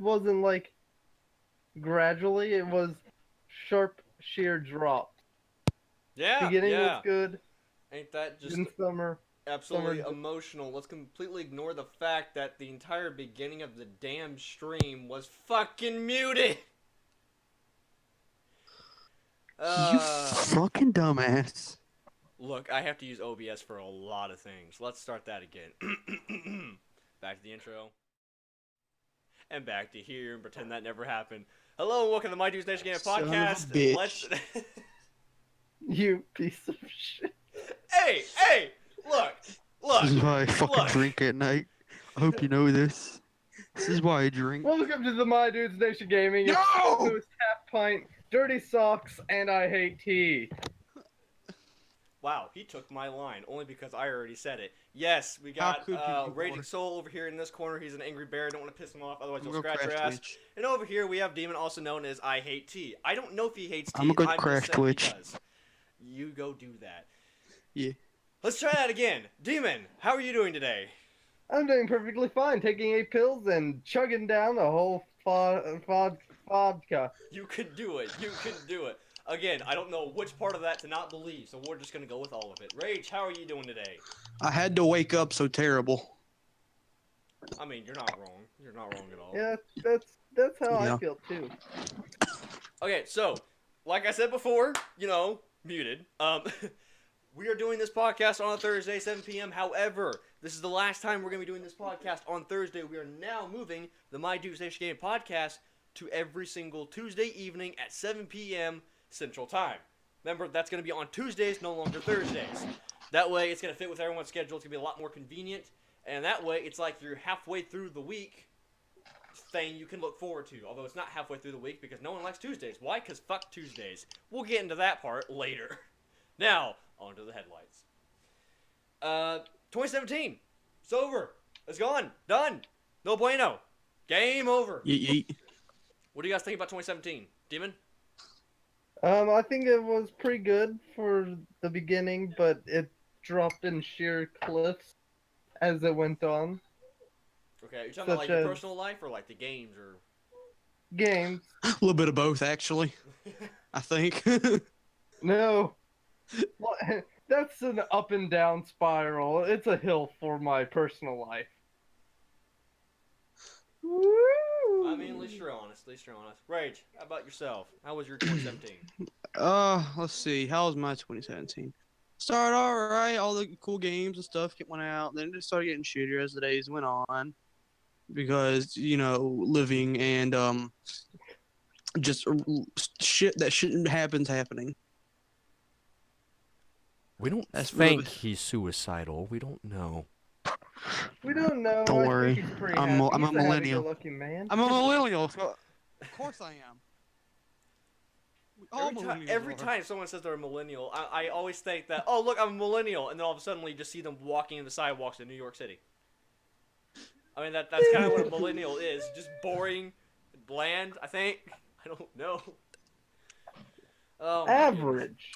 wasn't like gradually. It was sharp, sheer drops. Yeah, Beginning was yeah. good. Ain't that just Then summer. absolutely emotional? Let's completely ignore the fact that the entire beginning of the damn stream was fucking muted. You Uh, fucking dumbass. Look, I have to use OBS for a lot of things. Let's start that again. Back to the intro. And back to here and pretend that never happened. Hello and welcome to My Dude's Nation Game Son of a Podcast. bitch. Let's. You piece of shit. Hey! Look! This is why I fucking Look. drink at night. I hope you know this. This is why I drink. Welcome to the My Dude's Nation Gaming. It's No! Boost, Half Pint, Dirty Socks, and I Hate Tea. Wow, he took my line only because I already said it. Yes, we How got could you Raging ignore? Soul over here in this corner. He's an angry bear. Don't want to piss him off, otherwise I'm he'll gonna scratch your crash ass. Twitch. And over here we have Demon, also known as I Hate Tea. I don't know if he hates tea. I'm gonna just crash said he Twitch. does. You go do that. Yeah. Let's try that again. Demon, how are you doing today? I'm doing perfectly fine, taking 8 pills and chugging down a whole vodka. You can do it. You can do it. Again, I don't know which part of that to not believe, so we're just gonna go with all of it. Rage, how are you doing today? I had to wake up so terrible. I mean, you're not wrong. You're not wrong at all. Yeah, that's how Yeah. I feel too. Okay, so, like I said before, muted. We are doing this podcast on a Thursday, 7 p.m. However, this is the last time we're going to be doing this podcast on Thursday. We are now moving the My Dude's Nation Game podcast to every single Tuesday evening at 7 p.m. Central Time. Remember, that's going to be on Tuesdays, no longer Thursdays. That way, it's going to fit with everyone's schedule. It's going to be a lot more convenient. And that way, it's like you're halfway through the week thing you can look forward to. Although it's not halfway through the week because no one likes Tuesdays. Why? Because fuck Tuesdays. We'll get into that part later. Now, on to the headlights. 2017. It's over. It's gone. Done. No bueno. Game over. Yeet yeet. What do you guys think about 2017? Demon? I think it was pretty good for the beginning, but it dropped in sheer cliffs as it went on. Okay, you're talking about like Such your as- personal life or like the games or... Games. A little bit of both, actually. I think. No. What- That's an up and down spiral. It's a hill for my personal life. Woo! I mean, at least you're honest. At least you're honest. Rage, how about yourself? How was your 2017? Let's see. How was my 2017? Started alright, all the cool games and stuff went out. Then it just started getting shittier as the days went on. Because, living and, just shit that shouldn't happen's happening. We don't That's think really- he's suicidal. We don't know. We don't know. Don't I think worry. he's pretty I'm happy. a He's millennial. happy-go-lucky man. I'm a millennial. So of course I am. All Every millennials are. time someone says they're a millennial, I always think that, oh, look, I'm a millennial. And then all of a sudden, you just see them walking in the sidewalks in New York City. I mean, that's kind of what a millennial is. Just boring, bland, I think. I don't know. Oh, my goodness. Average.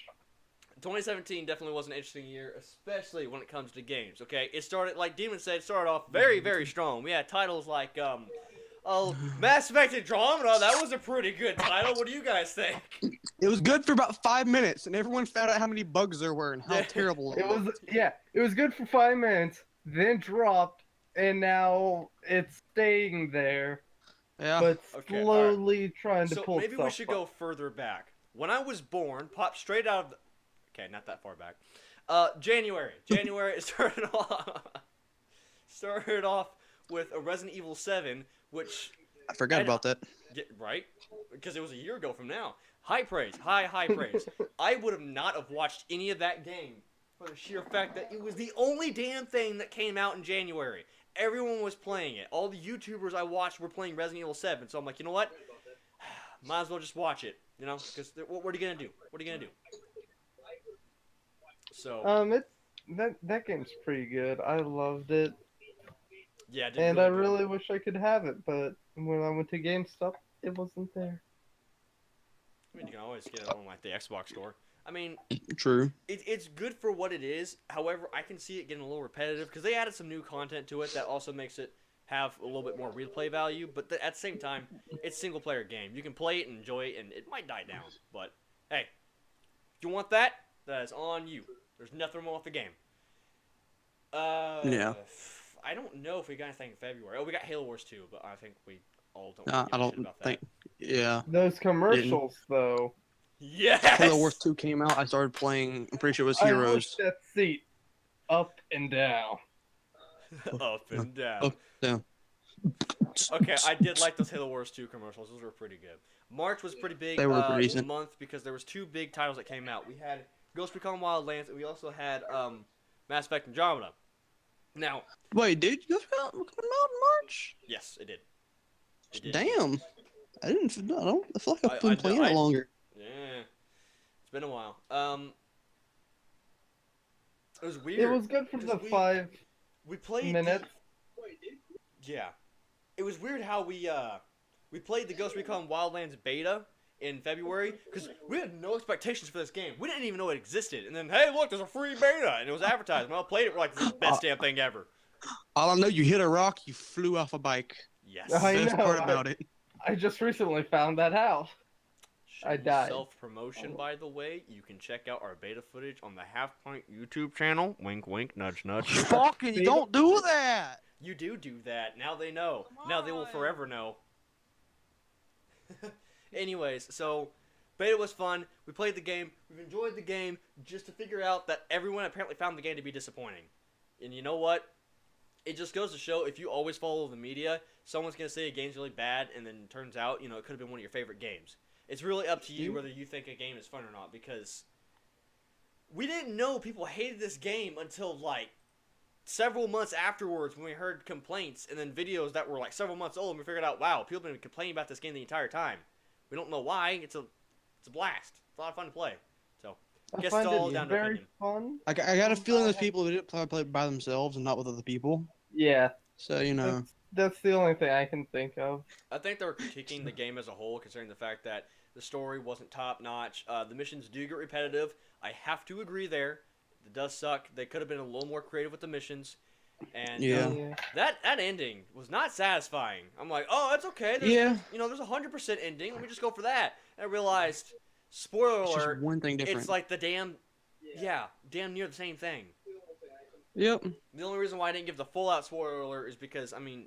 2017 definitely was an interesting year, especially when it comes to games, okay? It started, like Demon said, it started off very, very strong. We had titles like, Mass Effect Andromeda. That was a pretty good title. What do you guys think? It was good for about 5 minutes, and everyone found out how many bugs there were and how Yeah. terrible It was it was good for 5 minutes, then dropped, and now it's staying there, Yeah. but Okay, slowly trying to So pull maybe we stuff should up. go further back. When I was born, popped straight out of the... Okay, not that far back. January. January it started off with a Resident Evil 7, which... I forgot about that. Right? Because it was a year ago from now. High praise. High praise. I would have not have watched any of that game for the sheer fact that it was the only damn thing that came out in January. Everyone was playing it. All the YouTubers I watched were playing Resident Evil 7. So I'm like, you know what? Might as well just watch it. Because what are you going to do? What are you going to do? So, That game's pretty good. I loved it, yeah. It did and I good. really wish I could have it, but when I went to GameStop, it wasn't there. I mean, you can always get it on, like, the Xbox store. I mean, True. it's good for what it is. However, I can see it getting a little repetitive because they added some new content to it that also makes it have a little bit more replay value, but at the same time, it's a single player game. You can play it and enjoy it, and it might die down. But hey, if you want that, that is on you. There's nothing wrong with the game. Yeah. I don't know if we got anything in February. Oh, we got Halo Wars 2, but I think we all don't I give a shit don't about that. think. Yeah. Those commercials, though. Yes! Halo Wars 2 came out. I started playing. I'm pretty sure it was I Heroes. wish that seat up and down. Up and down. Up, down. Okay, I did like those Halo Wars 2 commercials. Those were pretty good. March was pretty big They were pretty decent. month because there was 2 big titles that came out. We had Ghost Recon Wildlands, and we also had Mass Effect Andromeda. Now, Wait, dude, you come out in March? yes, it did. It did. Damn. I didn't. I don't. I feel like I've been I playing know, it longer. Yeah, it's been a while. It was weird. It was good for the 5 We played minutes. Yeah, it was weird how we played the Ghost Recon Wildlands beta in February because we had no expectations for this game. We didn't even know it existed, and then hey, look, there's a free beta, and it was advertised. And I played it. We're like, this is the best damn thing ever. All I know, you hit a rock, you flew off a bike. Yes. I Best know, part about it. I just recently found that out. I died. Self-promotion, by the way. You can check out our beta footage on the Half Pint YouTube channel. Wink, wink, nudge, nudge. Fucking, you don't do that. You do that. Now they know. Now they will forever know. Anyways, so beta was fun. We played the game. We've enjoyed the game just to figure out that everyone apparently found the game to be disappointing. And you know what? It just goes to show if you always follow the media, someone's going to say a game's really bad, and then it turns out, it could have been one of your favorite games. It's really up to you whether you think a game is fun or not, because we didn't know people hated this game until, like, several months afterwards when we heard complaints and then videos that were, like, several months old, and we figured out, wow, people have been complaining about this game the entire time. We don't know why. It's a blast. It's a lot of fun to play. So, I guess find it's all it down to very opinion. fun. I got a feeling there's people who didn't play it by themselves and not with other people. Yeah, So, you know. that's the only thing I can think of. I think they were critiquing the game as a whole, considering the fact that the story wasn't top notch. The missions do get repetitive. I have to agree there. It does suck. They could have been a little more creative with the missions. And Yeah. that ending was not satisfying. I'm like, oh, that's okay. There's, Yeah. There's a 100% ending. Let me just go for that. And I realized, spoiler It's just alert, one thing different. it's like the damn near the same thing. Yep. The only reason why I didn't give the full-out spoiler alert is because, I mean,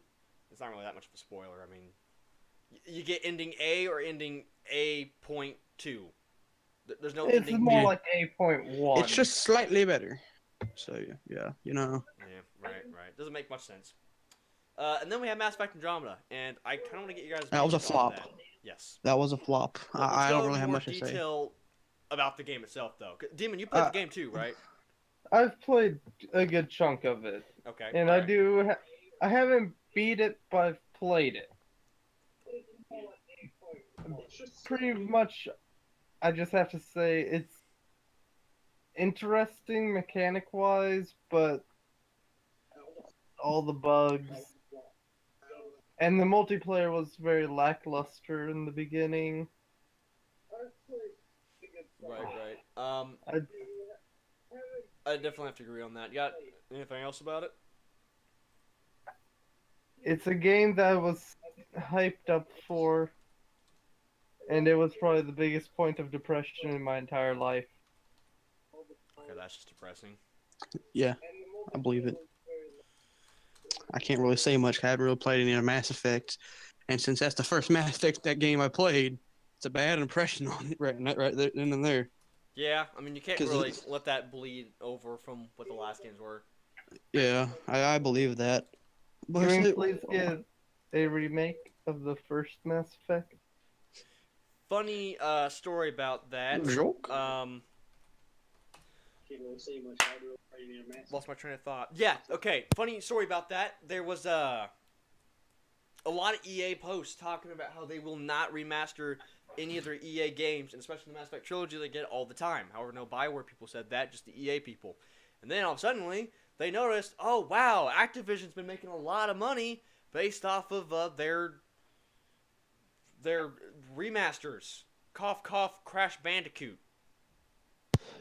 it's not really that much of a spoiler. I mean, you get ending A or ending A.2. There's no It's ending more B. like 8.1. It's just slightly better. So, yeah, you know. Yeah, right. Doesn't make much sense. And then we have Mass Effect Andromeda, and I kind of want to get you guys' That was a opinions on flop. that. Yes. That was a flop. Let's I go don't into really have more much to say. detail about the game itself, though. Demon, you played the game too, right? I've played a good chunk of it, Okay. and alright. I haven't beat it, but I've played it. Pretty much, I just have to say it's interesting mechanic-wise, but all the bugs. And the multiplayer was very lackluster in the beginning. Right. I, I definitely have to agree on that. You got anything else about it? it's a game that I was hyped up for, and it was probably the biggest point of depression in my entire life. Okay, that's just depressing. Yeah, I believe it. I can't really say much 'cause I haven't really played any of Mass Effect. And since that's the first Mass Effect that game I played, it's a bad impression on it right there, then and there. Yeah, I mean, you can't 'Cause really it's- let that bleed over from what the last games were. Yeah, I believe that. But Can we it's- please get a remake of the first Mass Effect? Funny story about that. Joke? Lost my train of thought. Yeah, okay. Funny story about that. There was a lot of EA posts talking about how they will not remaster any of their EA games, and especially the Mass Effect trilogy they get all the time. However, no Bioware people said that, just the EA people. And then all of a sudden, they noticed, oh wow, Activision's been making a lot of money based off of their remasters. Cough, cough, Crash Bandicoot.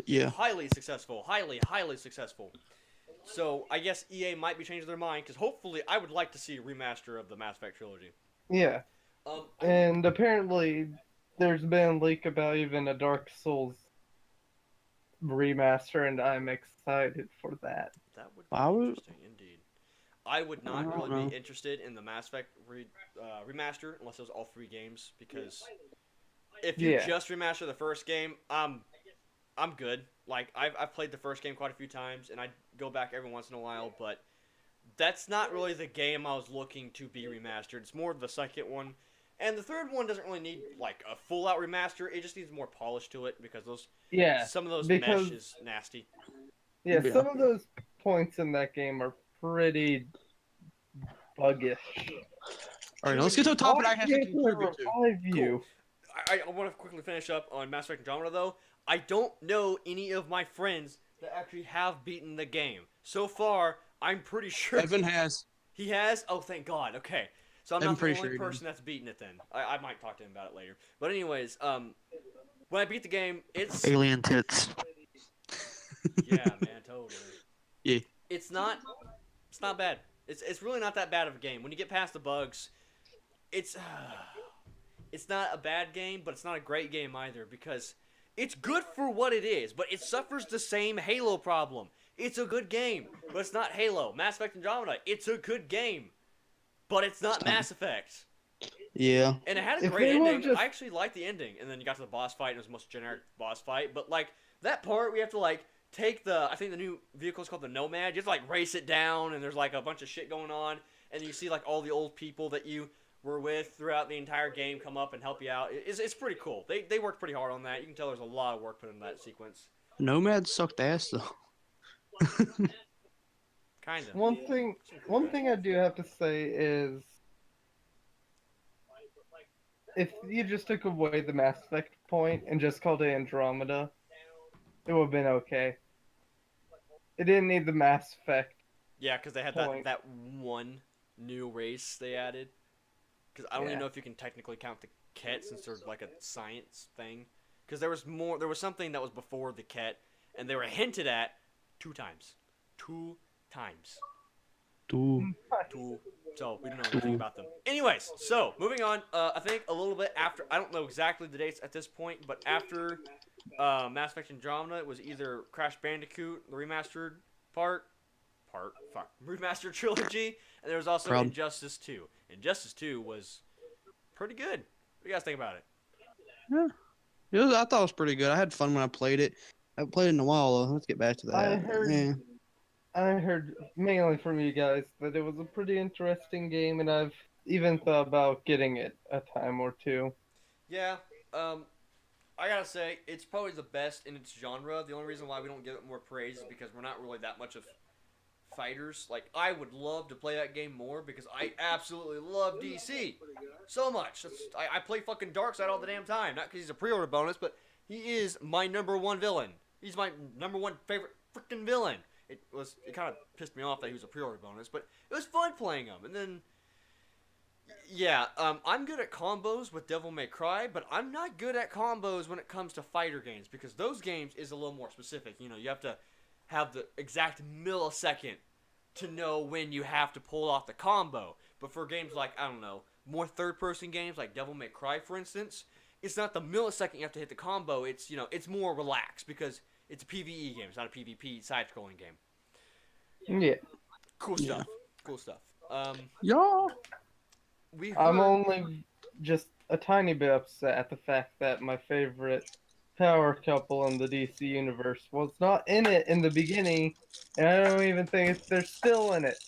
Yeah. Highly successful. Highly successful. So I guess EA might be changing their mind because hopefully I would like to see a remaster of the Mass Effect trilogy. Yeah, I, and apparently there's been a leak about even a Dark Souls remaster, and I'm excited for that. that would I be would. interesting indeed. I would I not don't really know. be interested in the Mass Effect remaster unless it was all 3 games because if you Yeah, just remaster the first game, I'm good. Like I've played the first game quite a few times and I go back every once in a while, but that's not really the game I was looking to be remastered. It's more the second one. And the third one doesn't really need like a full out remaster. It just needs more polish to it because those yeah, some of those because mesh is nasty. yeah, Yeah. some of those points in that game are pretty buggish. All right, let's get to a topic I Why have to can't they contribute to. revive you? I want to quickly finish up on Mass Effect Andromeda though. I don't know any of my friends that actually have beaten the game. So far, I'm pretty sure Evan has. he has. Oh, thank God. Okay. So I'm I'm not the pretty only sure he did. person that's beaten it then. I might talk to him about it later. But anyways, when I beat the game, it's Alien tits. yeah, man, totally. Yeah. It's not bad. It's really not that bad of a game. When you get past the bugs, it's it's not a bad game, but it's not a great game either because it's good for what it is, but it suffers the same Halo problem. It's a good game, but it's not Halo. Mass Effect Andromeda, it's a good game, but it's not Mass Effect. Yeah. And it had a If great they would've ending. just- I actually liked the ending. And then you got to the boss fight, and it was the most generic boss fight. But, like, that part, we have to, like, take I think the new vehicle is called the Nomad. You have to, like, race it down, and there's, like, a bunch of shit going on. And you see, like, all the old people that you were with throughout the entire game come up and help you out. It's pretty cool. They worked pretty hard on that. You can tell there's a lot of work put into that sequence. Nomad sucked ass, though. Kind of. One thing I do have to say is, if you just took away the Mass Effect point and just called it Andromeda, it would have been okay. It didn't need the Mass Effect. Yeah, because they had Point. that one new race they added. Because I don't even know if you can technically count the Ket since they're like a science thing. Because there was something that was before the Ket, and they were hinted at 2 times. 2 times. Dude. So we don't know anything about them. Anyways, so moving on. I think a little bit after. I don't know exactly the dates at this point, but after Mass Effect Andromeda, it was either Crash Bandicoot, the remastered remastered trilogy, and there was also Proud. Injustice 2. Injustice 2 was pretty good. What do you guys think about it? I thought it was pretty good. I had fun when I played it. I haven't played it in a while, though. Let's get back to that. I heard mainly from you guys that it was a pretty interesting game, and I've even thought about getting it a time or two. Yeah, I gotta say, it's probably the best in its genre. The only reason why we don't give it more praise is because we're not really that much of fighters. Like, I would love to play that game more because I absolutely love DC so much. I play fucking Darkseid all the damn time. Not because he's a pre-order bonus, but he is my #1 villain. He's my #1 favorite freaking villain. It kind of pissed me off that he was a pre-order bonus, but it was fun playing him. And then, yeah, I'm good at combos with Devil May Cry, but I'm not good at combos when it comes to fighter games because those games is a little more specific. You know, you have to have the exact millisecond to know when you have to pull off the combo. But for games like, I don't know, more third-person games like Devil May Cry, for instance, it's not the millisecond you have to hit the combo. It's, you know, it's more relaxed because it's a PvE game. It's not a PvP side-scrolling game. Yeah, Cool Yeah. stuff. Cool stuff. Yeah. We heard... I'm only just a tiny bit upset at the fact that my favorite power couple in the DC universe was not in it in the beginning, and I don't even think they're still in it.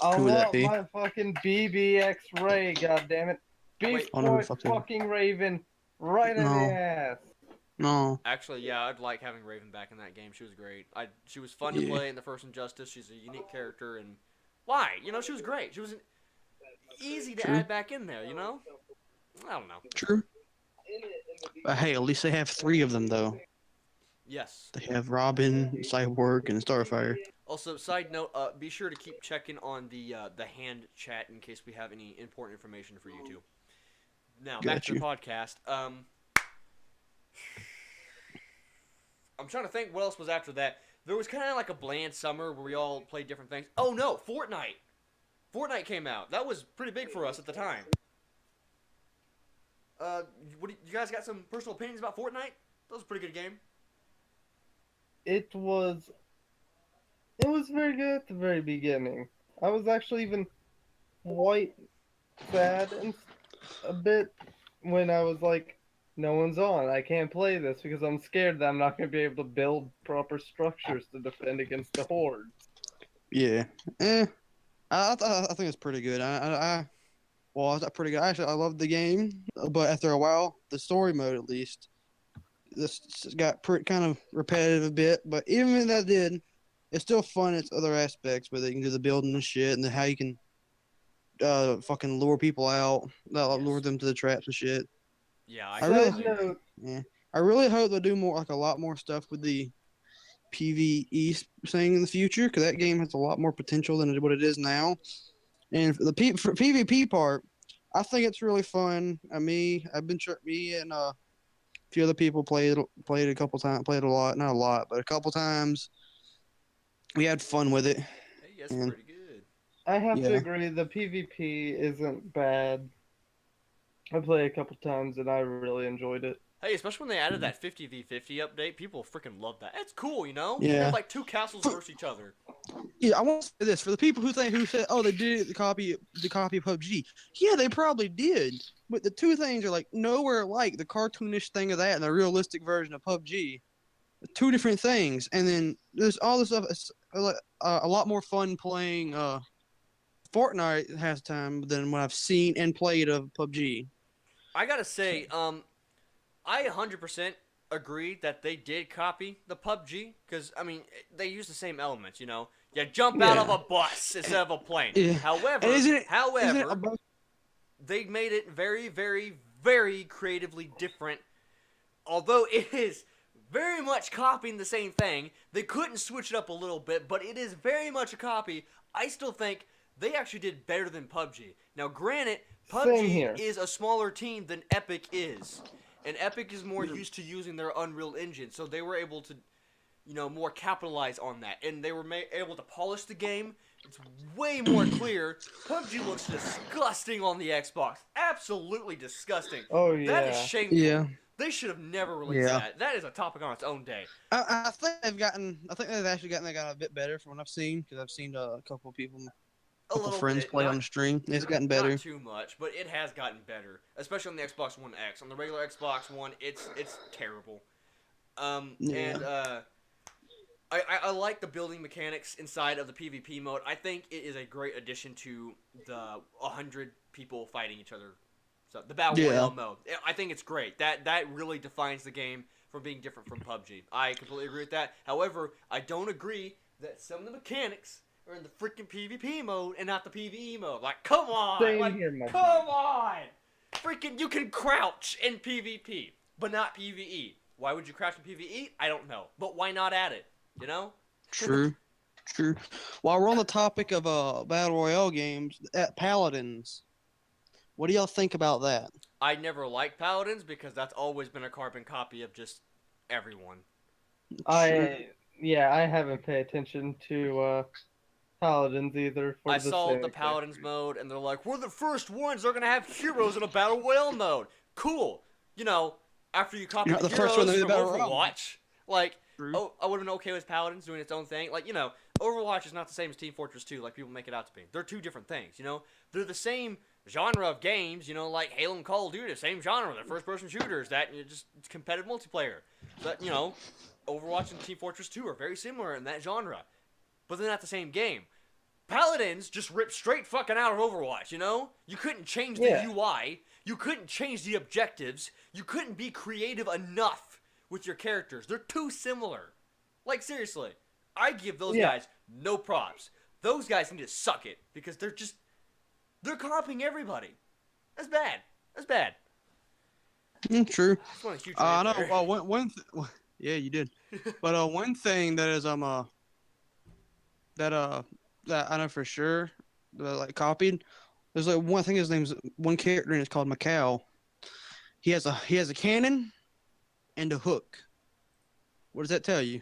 I Who would that want be? my fucking BBX Ray, goddammit. Beast I don't know who Boy the fuck that is. fucking Raven right in No. the ass. No. Actually, yeah, I'd like having Raven back in that game. She was great. She was fun to Yeah. play in the first Injustice. She's a unique character, and why? You know, she was great. She was easy to True. add back in there. You know, I don't know. True. But hey, at least they have 3 of them, though. Yes. They have Robin, Cyborg, and Starfire. Also, side note, be sure to keep checking on the hand chat in case we have any important information for you two. Now, back to the podcast. I'm trying to think what else was after that. there was kind of like a bland summer where we all played different things. Oh no, Fortnite. Fortnite came out. That was pretty big for us at the time. You guys got some personal opinions about Fortnite? That was a pretty good game. It was very good at the very beginning. I was actually even quite sad and a bit when I was like, no one's on. I can't play this because I'm scared that I'm not going to be able to build proper structures to defend against the hordes. Yeah. I think it's pretty good. Well, it's pretty good. Actually, I loved the game, but after a while, the story mode at least, this got kind of repetitive a bit. But even if that did, it's still fun. It's other aspects where they can do the building and shit, and then how you can fucking lure people out, lure them to the traps and shit. Yeah, I really, Side note, I really hope they do more, like a lot more stuff with the PvE thing in the future, because that game has a lot more potential than what it is now. And for for PvP part, I think it's really fun. Me and a few other people played a couple times, played a lot, not a lot, but a couple times. We had fun with it. hey, that's And- pretty good. I have to Yeah. agree, the PvP isn't bad. I played a couple times and I really enjoyed it. Hey, especially when they added that 50v50 update, people freaking love that. It's cool, you know? Yeah. You have like two castles versus each other. Yeah, I want to say this for the people who said, oh, they did the copy of PUBG. Yeah, they probably did, but the two things are like nowhere like the cartoonish thing of that and the realistic version of PUBG. Two different things, and then there's all this stuff. It's a lot more fun playing Fortnite has time than what I've seen and played of PUBG. I gotta say, I 100% agree that they did copy the PUBG, because, I mean, they use the same elements, you know? You jump out of Yeah. a bus instead of a plane. Yeah. However, And isn't it however, they made it very, very, very creatively different. Although it is very much copying the same thing, they couldn't switch it up a little bit, but it is very much a copy. I still think they actually did better than PUBG. Now, granted, Same here. PUBG is a smaller team than Epic is. And Epic is more used to using their Unreal Engine, so they were able to, you know, more capitalize on that. And they were able to polish the game. It's way more clear. PUBG looks disgusting on the Xbox. Absolutely disgusting. Oh That yeah. is shameful. Yeah. They should have never released Yeah. that. That is a topic on its own day. I think they've actually gotten a bit better from what I've seen, because I've seen a couple of people, A couple little friends bit, play not- on the stream. It's gotten better. Not too much, but it has gotten better, especially on the Xbox One X. On the regular Xbox One, it's terrible. Yeah. I like the building mechanics inside of the PvP mode. I think it is a great addition to the 100 people fighting each other. So the Battle Yeah. Royale mode. I think it's great. That really defines the game from being different from PUBG. I completely agree with that. However, I don't agree that some of the mechanics are in the freaking PvP mode and not the PvE mode. Like, come on! Same Like, here, my friend. come on! Freaking, you can crouch in PvP, but not PvE. Why would you crouch in PvE? I don't know. But why not add it? You know? True. True. While we're on the topic of battle royale games, at Paladins, what do y'all think about that? I never liked Paladins because that's always been a carbon copy of just everyone. I haven't paid attention to Paladins either. For I the saw same the Paladins mode, and they're like, we're the first ones that are going to have heroes in a Battle Royale mode. Cool. You know, after you copy You're the not the first one heroes to do from Battle Royale. Overwatch, like, True. oh, I would have been okay with Paladins doing its own thing. Like, you know, Overwatch is not the same as Team Fortress 2 like people make it out to be. They're two different things, you know? They're the same genre of games, you know, like Halo and Call of Duty, same genre. They're first-person shooters. It's competitive multiplayer. But, you know, Overwatch and Team Fortress 2 are very similar in that genre. But they're not the same game. Paladins just rip straight fucking out of Overwatch, you know? You couldn't change the Yeah. UI. You couldn't change the objectives. You couldn't be creative enough with your characters. They're too similar. Like, seriously. I give those Yeah. guys no props. Those guys need to suck it because they're copying everybody. That's bad. That's bad. True. I just want a huge I rant know. there. Yeah, you did. But one thing that is that I know for sure that like copied. There's like one thing. His name's one character and it's called Macau. He has a cannon and a hook. What does that tell you?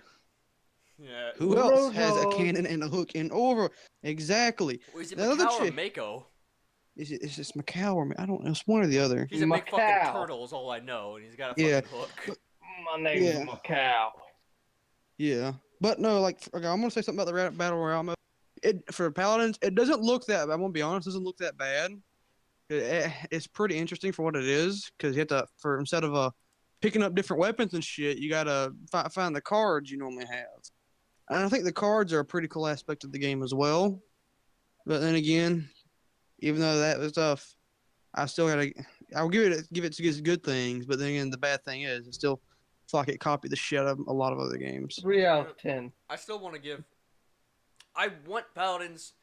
Yeah. Who else Roadhog. has a cannon and a hook in over? Exactly. Well, is it The other Macau or chick- Mako? Is this Macau or I don't know. It's one or the other. He's a big fucking Macau. turtle, is all I know, and he's got a Yeah. fucking hook. My name's Yeah. Macau. Yeah, but no, like okay, I'm gonna say something about the battle royale mode. For paladins, it doesn't look that. I'm gonna be honest, it doesn't look that bad. It's pretty interesting for what it is because you have to instead of picking up different weapons and shit, you gotta find the cards you normally have. And I think the cards are a pretty cool aspect of the game as well. But then again, even though that was tough, I'll give it to good things. But then again, the bad thing is it still feel like it copied the shit out of a lot of other games. 3 out of 10. I still want to give. I want Paladins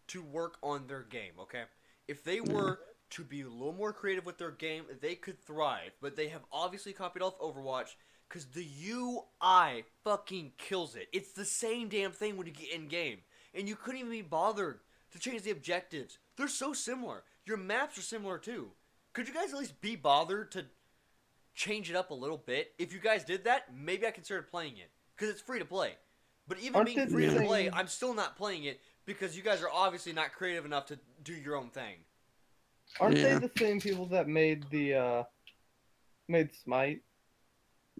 to work on their game, okay? If they were to be a little more creative with their game, they could thrive. But they have obviously copied off Overwatch because the UI fucking kills it. It's the same damn thing when you get in game. And you couldn't even be bothered to change the objectives. They're so similar. Your maps are similar too. Could you guys at least be bothered to change it up a little bit? If you guys did that, maybe I considered playing it. Because it's free to play. But even Aren't being they free to the play, same- I'm still not playing it because you guys are obviously not creative enough to do your own thing. Aren't Yeah. they the same people that made made Smite?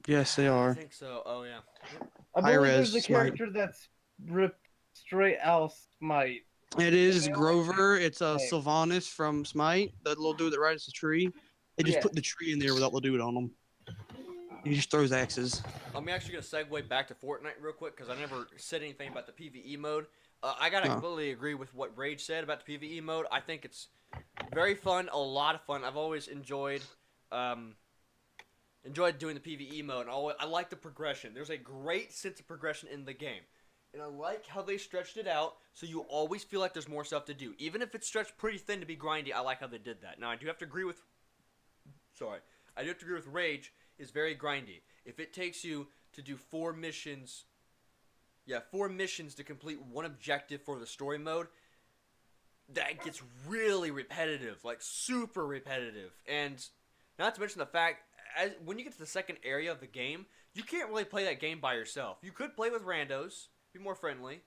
Yes, they I are. think so. Oh, yeah. I believe Hi-Rez there's a Smite. character that's ripped straight out of Smite. It is They all Grover. It's a Hey. Sylvanas from Smite, the little dude that rides the tree. They just Yeah. put the tree in there without the dude on them. He just throws axes. I'm actually going to segue back to Fortnite real quick because I never said anything about the PvE mode. I got to No. completely agree with what Rage said about the PvE mode. I think it's very fun, a lot of fun. I've always enjoyed doing the PvE mode. And I like the progression. There's a great sense of progression in the game. And I like how they stretched it out so you always feel like there's more stuff to do. Even if it's stretched pretty thin to be grindy, I like how they did that. Now, I do have to agree with... Sorry. I do have to agree with Rage is very grindy. If it takes you to do 4 missions... Yeah, 4 missions to complete one objective for the story mode, that gets really repetitive. Like, super repetitive. And not to mention the fact, when you get to the second area of the game, you can't really play that game by yourself. You could play with randos, be more friendly.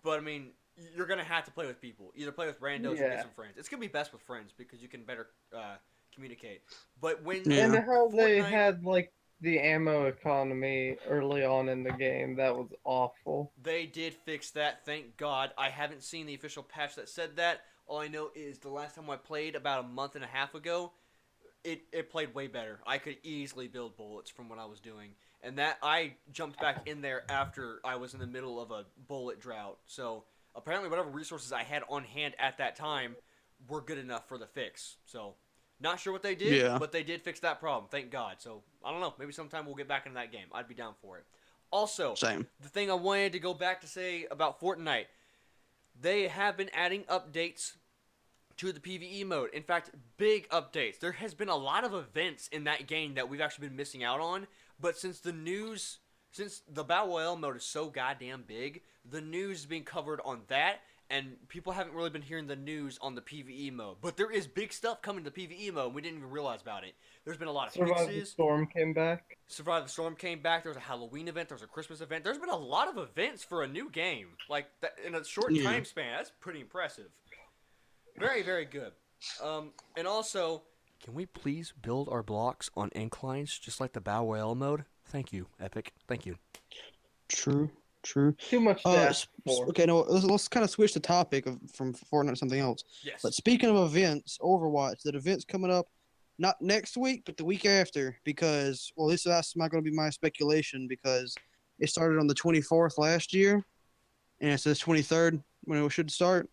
But, I mean, you're going to have to play with people. Either play with randos or Yeah. get some friends. It's going to be best with friends because you can better communicate. But when... Yeah. And how they Fortnite- had like the ammo economy early on in the game, that was awful. They did fix that, thank God. I haven't seen the official patch that said that. All I know is the last time I played, about a month and a half ago, it played way better. I could easily build bullets from what I was doing. And that I jumped back in there after I was in the middle of a bullet drought. So apparently whatever resources I had on hand at that time were good enough for the fix. So not sure what they did, Yeah. but they did fix that problem, thank God. So I don't know, maybe sometime we'll get back into that game. I'd be down for it. Also, Same. the thing I wanted to go back to say about Fortnite, they have been adding updates to the PvE mode. In fact, big updates. There has been a lot of events in that game that we've actually been missing out on, but since the Battle Royale mode is so goddamn big, the news is being covered on that, and people haven't really been hearing the news on the PvE mode. But there is big stuff coming to PvE mode, and we didn't even realize about it. There's been a lot of Survive the fixes. Storm came back. Survive the Storm came back. There was a Halloween event. There was a Christmas event. There's been a lot of events for a new game. Like, that, in a short Yeah. time span. That's pretty impressive. Very, very good. And also, can we please build our blocks on inclines just like the Battle Royale mode? Thank you, Epic. Thank you. True. Too much to ask for. Okay, no, let's kind of switch the topic from Fortnite to something else. Yes. But speaking of events, Overwatch, that event's coming up not next week, but the week after, because, well, at least that's not going to be my speculation, because it started on the 24th last year, and it says 23rd when it should start.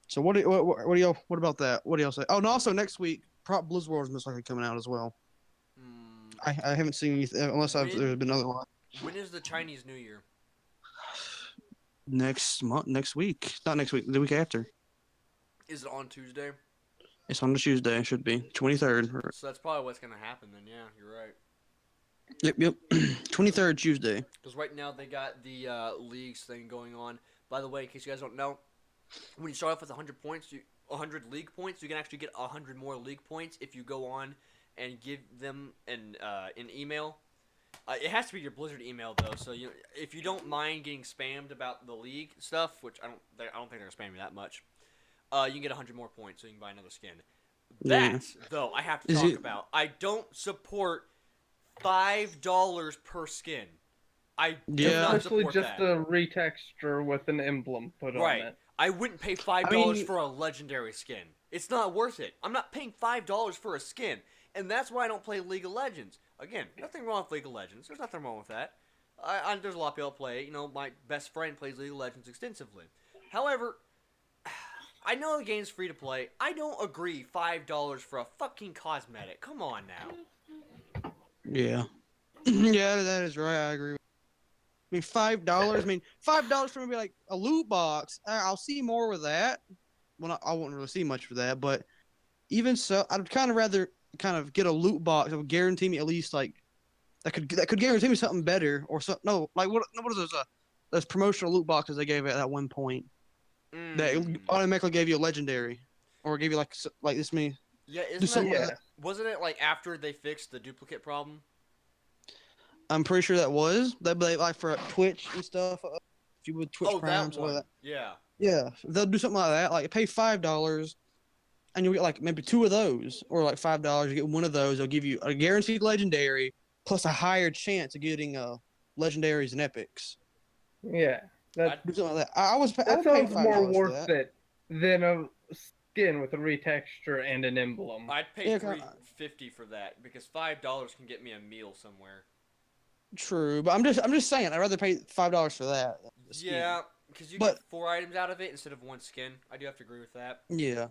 So what about that? What do y'all say? Oh, and also next week, Prop Blizzworld is most likely coming out as well. I haven't seen anything, unless there's been other one. When is the Chinese New Year? Next week. Not next week, the week after. Is it on Tuesday? It's on the Tuesday, it should be. 23rd. So that's probably what's going to happen then. Yeah, you're right. Yep. 23rd Tuesday. Because right now they got the leagues thing going on. By the way, in case you guys don't know, when you start off with 100 points, 100 league points, you can actually get 100 more league points if you go on and give them an email It has to be your Blizzard email though. So if you don't mind getting spammed about the league stuff, which I don't think they're gonna spam you that much. You can get 100 more points, so you can buy another skin. Yeah. That though, I have to Is talk it- about. I don't support $5 per skin. I do Yeah. not Especially support just that. a retexture with an emblem put on Right. it. I wouldn't pay $5 mean- for a legendary skin. It's not worth it. I'm not paying $5 for a skin, and that's why I don't play League of Legends. Again, nothing wrong with League of Legends. There's nothing wrong with that. There's a lot of people that play it. You know, my best friend plays League of Legends extensively. However, I know the game's free to play. I don't agree $5 for a fucking cosmetic. Come on now. Yeah. Yeah, that is right. I agree. I mean, $5. I mean, $5 for maybe like a loot box. I'll see more with that. Well, I wouldn't really see much for that, but even so, I'd kind of rather kind of get a loot box that would guarantee me at least like that could guarantee me something better or something. No, like what are those promotional loot boxes they gave at that one point that automatically gave you a legendary or gave you like this many. Yeah, Do isn't something that, like Yeah. wasn't it like after they fixed the duplicate problem? I'm pretty sure that was that, like for Twitch and stuff. If you would Twitch Oh, Prime, that something one. like that. Yeah. Yeah, they'll do something like that. Like pay $5, and you'll get like maybe 2 of those, or like $5 you get 1 of those. They'll give you a guaranteed legendary plus a higher chance of getting legendaries and epics. Yeah. That Do something like that. I would pay sounds $5 more for worth that. it than a skin with a retexture and an emblem. I'd pay Yeah, $3.50 for that because $5 can get me a meal somewhere. True, but I'm just saying I'd rather pay $5 for that. than the skin. Yeah, because you But- get 4 items out of it instead of 1 skin. I do have to agree with that. Yeah.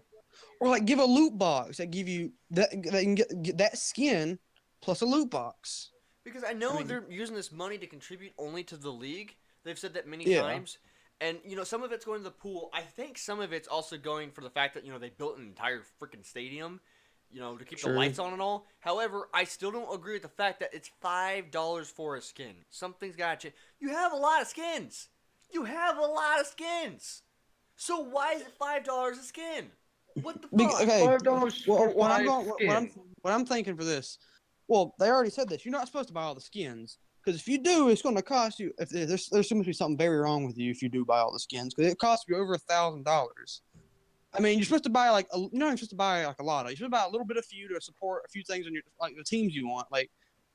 Or like give a loot box that give you that can get that skin plus a loot box. Because I know I mean- they're using this money to contribute only to the league. They've said that many Yeah. times. And, some of it's going to the pool. I think some of it's also going for the fact that, they built an entire freaking stadium, to keep the True. lights on and all. However, I still don't agree with the fact that it's $5 for a skin. Something's got to change. You have a lot of skins. So why is it $5 a skin? What the fuck? Okay. $5 Well, for what I'm 5 going, skins. what I'm thinking for this. Well, they already said this. You're not supposed to buy all the skins because if you do, it's going to cost you. If there's going to be something very wrong with you if you do buy all the skins because it costs you over $1,000. I mean, you're supposed to buy like you're not supposed to buy like a lot. You're supposed to buy a little bit of few to support a few things on your like the teams you want. Like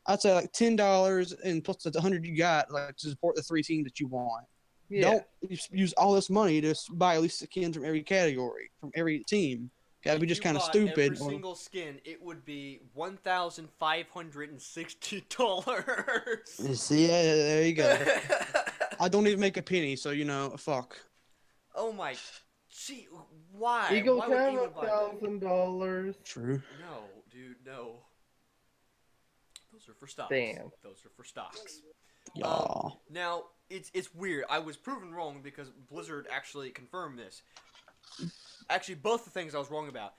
I'd say like $10 and plus the 100 you got like to support the 3 teams that you want. Yeah. Don't use all this money to buy at least skins from every category, from every team. That'd be If just you kind of bought stupid. Every single skin, it would be $1,560. See, yeah, there you go. I don't even make a penny, so fuck. Oh my, gee, why? Eagle Why would have anyone buy that? $1,000. True. No, dude, no. Those are for stocks. Damn. Those are for stocks. Yeah. Now it's weird. I was proven wrong because Blizzard actually confirmed this. Actually, both the things I was wrong about.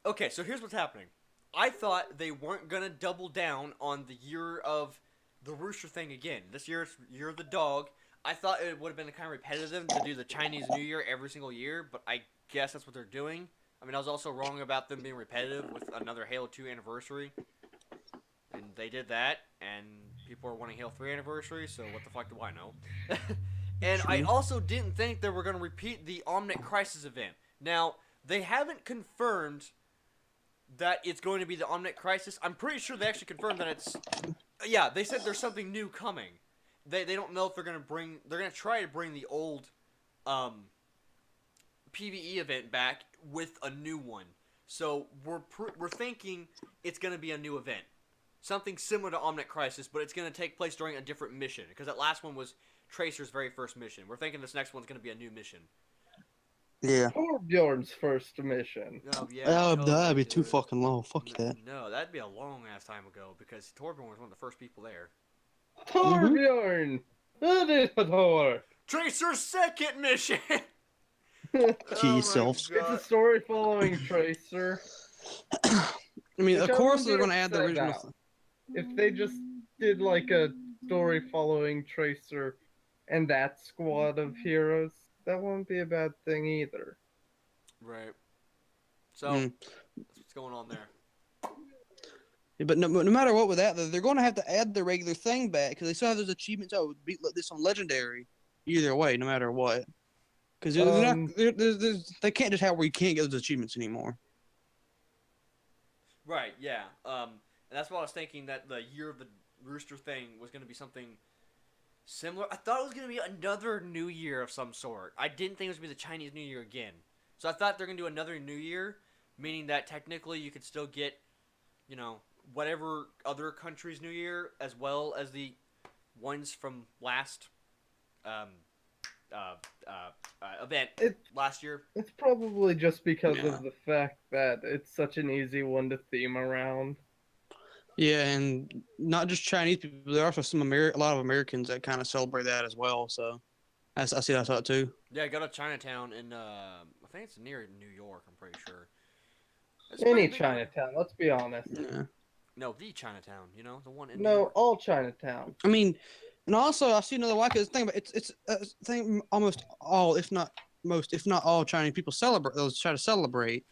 Okay, so here's what's happening. I thought they weren't gonna double down on the year of the rooster thing again. This year it's year of the dog. I thought it would have been kind of repetitive to do the Chinese New Year every single year, but I guess that's what they're doing. I mean, I was also wrong about them being repetitive with another Halo 2 anniversary. And they did that, and people are wanting Halo 3 anniversary, so what the fuck do I know? And I True. also didn't think they were going to repeat the Omnic Crisis event. Now, they haven't confirmed that it's going to be the Omnic Crisis. I'm pretty sure they actually confirmed that it's... Yeah, they said there's something new coming. They don't know if they're going to bring... They're going to try to bring the old PvE event back with a new one. So we're thinking it's going to be a new event. Something similar to Omnic Crisis, but it's going to take place during a different mission. Because that last one was Tracer's very first mission. We're thinking this next one's going to be a new mission. Yeah. Torbjorn's first mission. Oh, yeah. That'd be totally, too dude. fucking low. Fuck that. No, that'd be a long ass time ago because Torbjorn was one of the first people there. Torbjorn! That is a Tor! Tracer's second mission! Key my selves. It's God. a story following Tracer. I mean, Which of I course wonder they're going to if add the that original. out. If they just did like a story following Tracer and that squad of heroes, that wouldn't be a bad thing either. Right. So, Mm. that's what's going on there. But no matter what with that, they're going to have to add the regular thing back because they still have those achievements. Oh, beat this on legendary. Either way, no matter what, because they're not. Um, They can't just have where you can't get those achievements anymore. Right, yeah. And that's why I was thinking that the Year of the Rooster thing was going to be something similar. I thought it was going to be another New Year of some sort. I didn't think it was going to be the Chinese New Year again. So I thought they're going to do another New Year, meaning that technically you could still get, you know, whatever other country's New Year as well as the ones from last um, event it last year. it's probably just because Yeah. of the fact that it's such an easy one to theme around. Yeah, and not just Chinese people. There are also a lot of Americans that kind of celebrate that as well. So I see that thought too. Yeah, go to Chinatown in I think it's near New York. I'm pretty sure. It's Any pretty big. Chinatown, let's be honest. Yeah. No, the Chinatown. You know, the one in New No, York. all Chinatown. I mean, and also I see another why because thing, but it's a thing. Almost all, if not most, if not all Chinese people celebrate. Those try to celebrate.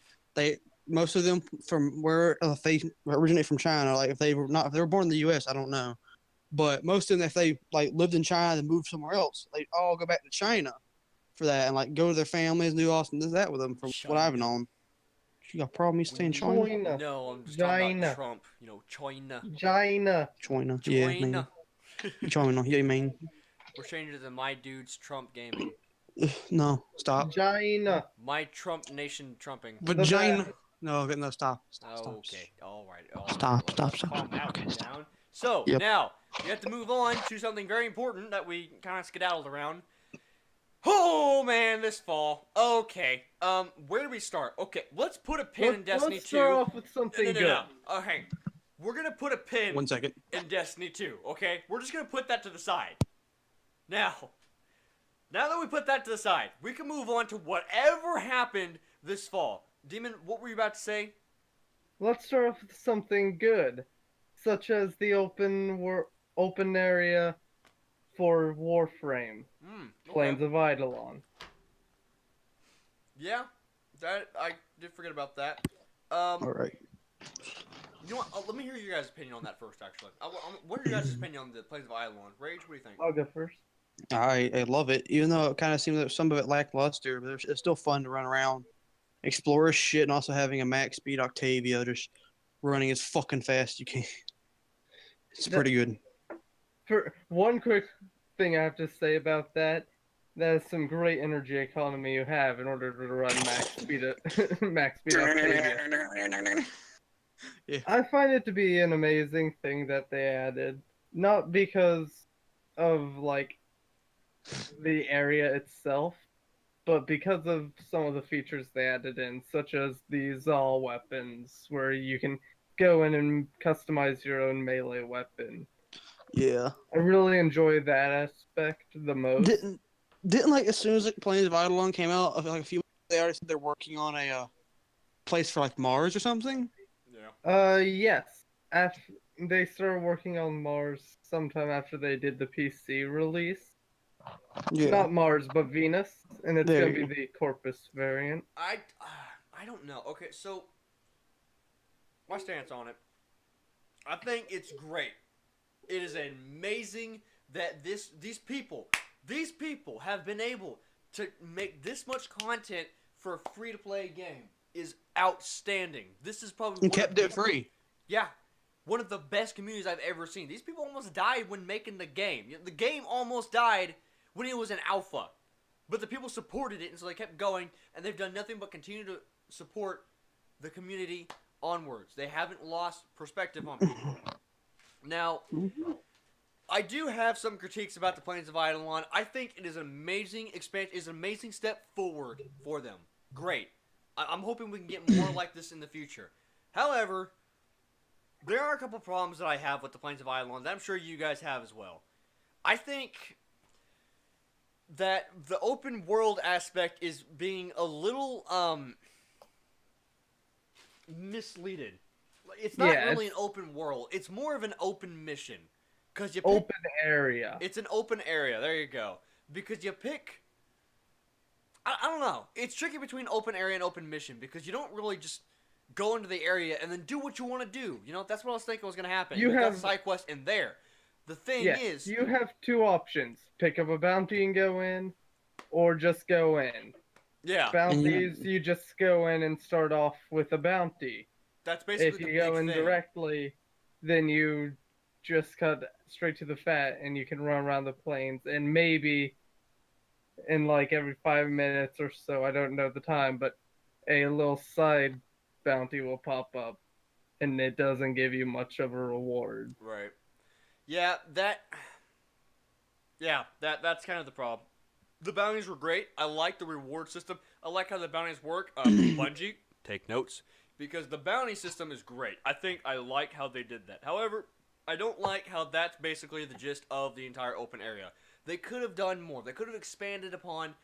Most of them from where if they originate from China. Like if they were born in the U.S., I don't know. But most of them, if they like lived in China and moved somewhere else, they all go back to China for that and like go to their families and do all that with them. From what I've known, you got a problem? You staying China? China. No, I'm just talking China. about Trump. You know, China. China. China. Yeah, man. China. China. Yeah, man. We're changing it to My Dudes Trump Gaming. No, stop. China. My Trump Nation Trumping. Vagina. No, stop. Stop. Okay, all right. Stop. Calm down, Okay, stop. down. So, Yep. now, you have to move on to something very important that we kind of skedaddled around. Oh, man, this fall. Okay, where do we start? Okay, let's put a pin in Destiny 2. Let's start off with something good. No. Okay, we're going to put a pin 1 second. in Destiny 2, okay? We're just going to put that to the side. Now that we put that to the side, we can move on to whatever happened this fall. Demon, what were you about to say? Let's start off with something good, such as the open area for Warframe, Okay. Plains of Eidolon. Yeah, that I did forget about that. All right. You know what? Let me hear your guys' opinion on that first. Actually, what are your guys' opinion on the Plains of Eidolon? Rage, what do you think? I'll go first. I love it, even though it kind of seems that some of it lackluster, but it's still fun to run around, explore shit, and also having a max speed Octavia just running as fucking fast as you can. It's pretty good. For one quick thing I have to say about that is some great energy economy you have in order to run max speed Octavia. Yeah. I find it to be an amazing thing that they added, not because of like the area itself, but because of some of the features they added in, such as the Zal weapons, where you can go in and customize your own melee weapon. Yeah. I really enjoy that aspect the most. Didn't like as soon as like Plains of Eidolon came out, like a few months, they already said they're working on a place for like Mars or something. Yeah. Yes. They started working on Mars sometime after they did the PC release. Yeah. Not Mars, but Venus, and it's There gonna you be the Corpus variant. I don't know. Okay, so my stance on it, I think it's great. It is amazing that these people have been able to make this much content for a free-to-play game is outstanding. This is probably And kept it free. Yeah, one of the best communities I've ever seen. These people almost died when making the game. The game almost died when it was an alpha. But the people supported it, and so they kept going, and they've done nothing but continue to support the community onwards. They haven't lost perspective on people. Now, I do have some critiques about the Plains of Eidolon. I think it is an amazing expansion, is an amazing step forward for them. Great. I'm hoping we can get more like this in the future. However, there are a couple problems that I have with the Plains of Eidolon that I'm sure you guys have as well. I think that the open world aspect is being a little misleaded. It's not really an open world. It's more of an open mission. Cause you pick, Open area. It's an open area. There you go. Because you pick... I don't know. It's tricky between open area and open mission because you don't really just go into the area and then do what you want to do. You know, that's what I was thinking was going to happen. You got have- a side quest in there. The thing Yes, is, you have two options: pick up a bounty and go in, or just go in. yeah, Bounties, you just go in and start off with a bounty. that's If basically you the go big in thing. directly, then you just cut straight to the fat and you can run around the plains, and maybe in like every 5 minutes or so, I don't know the time, but a little side bounty will pop up, and it doesn't give you much of a reward. Right. That's kind of the problem. The bounties were great. I like the reward system. I like how the bounties work. Bungie, take notes. Because the bounty system is great. I think I like how they did that. However, I don't like how that's basically the gist of the entire open area. They could have done more. They could have expanded upon...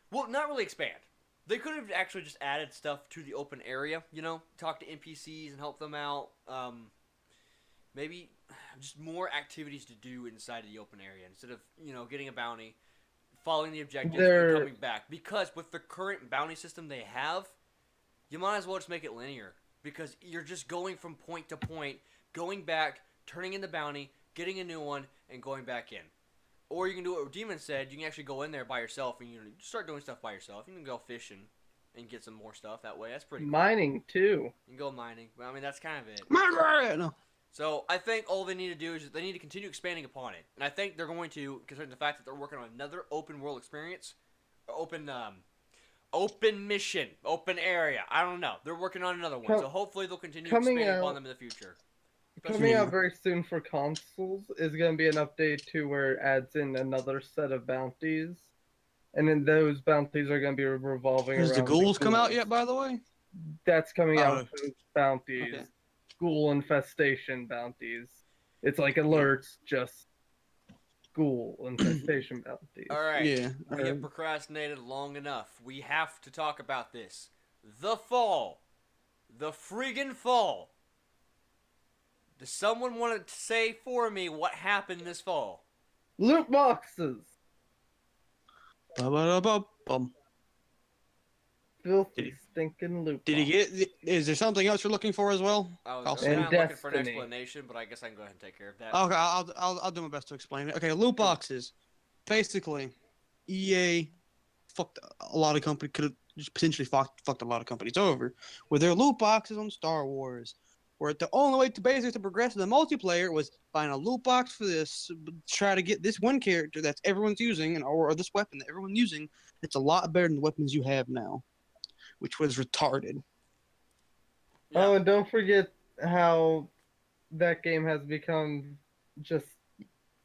Well, not really expand. They could have actually just added stuff to the open area, you know? Talk to NPCs and help them out. Maybe just more activities to do inside of the open area instead of, you know, getting a bounty, following the objectives, and coming back. Because with the current bounty system they have, you might as well just make it linear. Because you're just going from point to point, going back, turning in the bounty, getting a new one, and going back in. Or you can do what Demon said, you can actually go in there by yourself and you start doing stuff by yourself. You can go fishing and get some more stuff that way. That's pretty cool. Mining, too. You can go mining. But, I mean, that's kind of it. No. So I think all they need to do is they need to continue expanding upon it, and I think they're going to, considering the fact that they're working on another open world experience, open mission, open area. I don't know. They're working on another one, so hopefully they'll continue expanding upon them in the future. Coming out very soon for consoles is going to be an update to where it adds in another set of bounties, and then those bounties are going to be revolving Has around. the ghouls come out yet, by the way? That's coming Oh. out. Those bounties. Okay. Ghoul infestation bounties. It's like alerts, just ghoul infestation bounties. All right. Yeah. We have procrastinated long enough. We have to talk about this. The fall. The friggin' fall. Does someone want to say for me what happened this fall? Loot boxes. Ba-ba-da-ba-bum. Filthy, stinking loot Did he boxes. get? Is there something else you're looking for as well? I was Also- kind And of looking for an Destiny. explanation, but I guess I can go ahead and take care of that. Okay, I'll do my best to explain it. Okay, loot boxes. Basically, EA fucked a lot of companies. Could have just potentially fucked a lot of companies over with their loot boxes on Star Wars. Where the only way to basically to progress in the multiplayer was find a loot box for this, try to get this one character that's everyone's using, or this weapon that everyone's using. It's a lot better than the weapons you have now, which was retarded. Yeah. Oh, and don't forget how that game has become just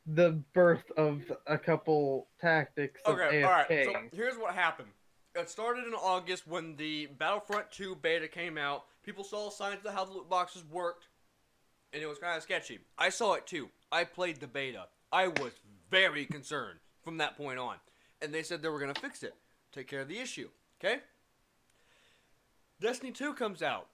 the birth of a couple tactics of Okay, AFK. alright, so here's what happened. It started in August when the Battlefront 2 beta came out. People saw signs of how the loot boxes worked, and it was kind of sketchy. I saw it too. I played the beta. I was very concerned from that point on. And they said they were going to fix it, take care of the issue, okay? Destiny 2 comes out.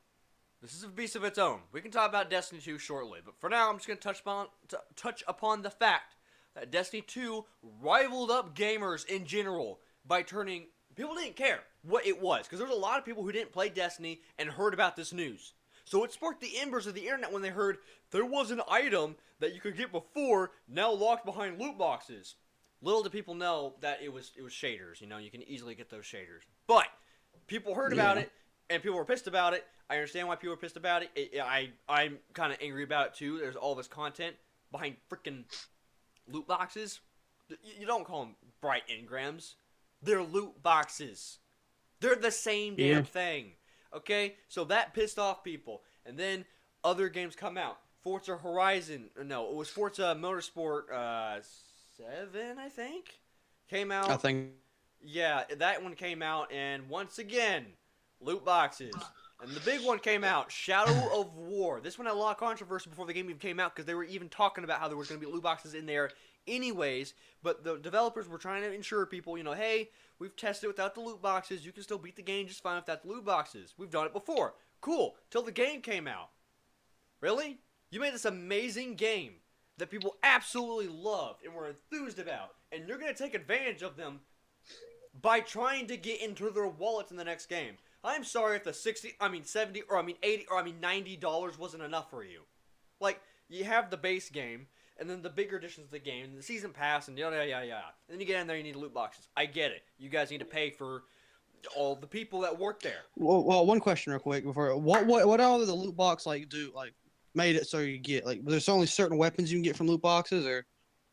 This is a beast of its own. We can talk about Destiny 2 shortly, but for now I'm just going to touch upon the fact that Destiny 2 rivaled up gamers in general by turning... People didn't care what it was, because there was a lot of people who didn't play Destiny and heard about this news. So it sparked the embers of the internet when they heard there was an item that you could get before, now locked behind loot boxes. Little did people know that it was shaders. You know, you can easily get those shaders. But people heard about it, and people were pissed about it. I understand why people were pissed about it. I'm kind of angry about it too. There's all this content behind freaking loot boxes. You don't call them bright engrams. They're loot boxes. They're the same damn thing. Okay? So that pissed off people. And then other games come out. Forza Horizon. No, it was Forza Motorsport 7, I think? Came out. I think. Yeah, that one came out. And once again, loot boxes. And the big one came out, Shadow of War. This one had a lot of controversy before the game even came out because they were even talking about how there was going to be loot boxes in there anyways, but the developers were trying to ensure people, you know, hey, we've tested it without the loot boxes. You can still beat the game just fine without the loot boxes. We've done it before. Cool. Till the game came out. Really? You made this amazing game that people absolutely loved and were enthused about, and you're going to take advantage of them by trying to get into their wallets in the next game. I'm sorry if the 60, I mean 70, or I mean 80, or I mean $90 wasn't enough for you. Like, you have the base game, and then the bigger editions of the game, and the season pass, and yada, yada, yada. And then you get in there, you need loot boxes. I get it. You guys need to pay for all the people that work there. Well, one question real quick before what all did the loot box like do like made it so you get like there's only certain weapons you can get from loot boxes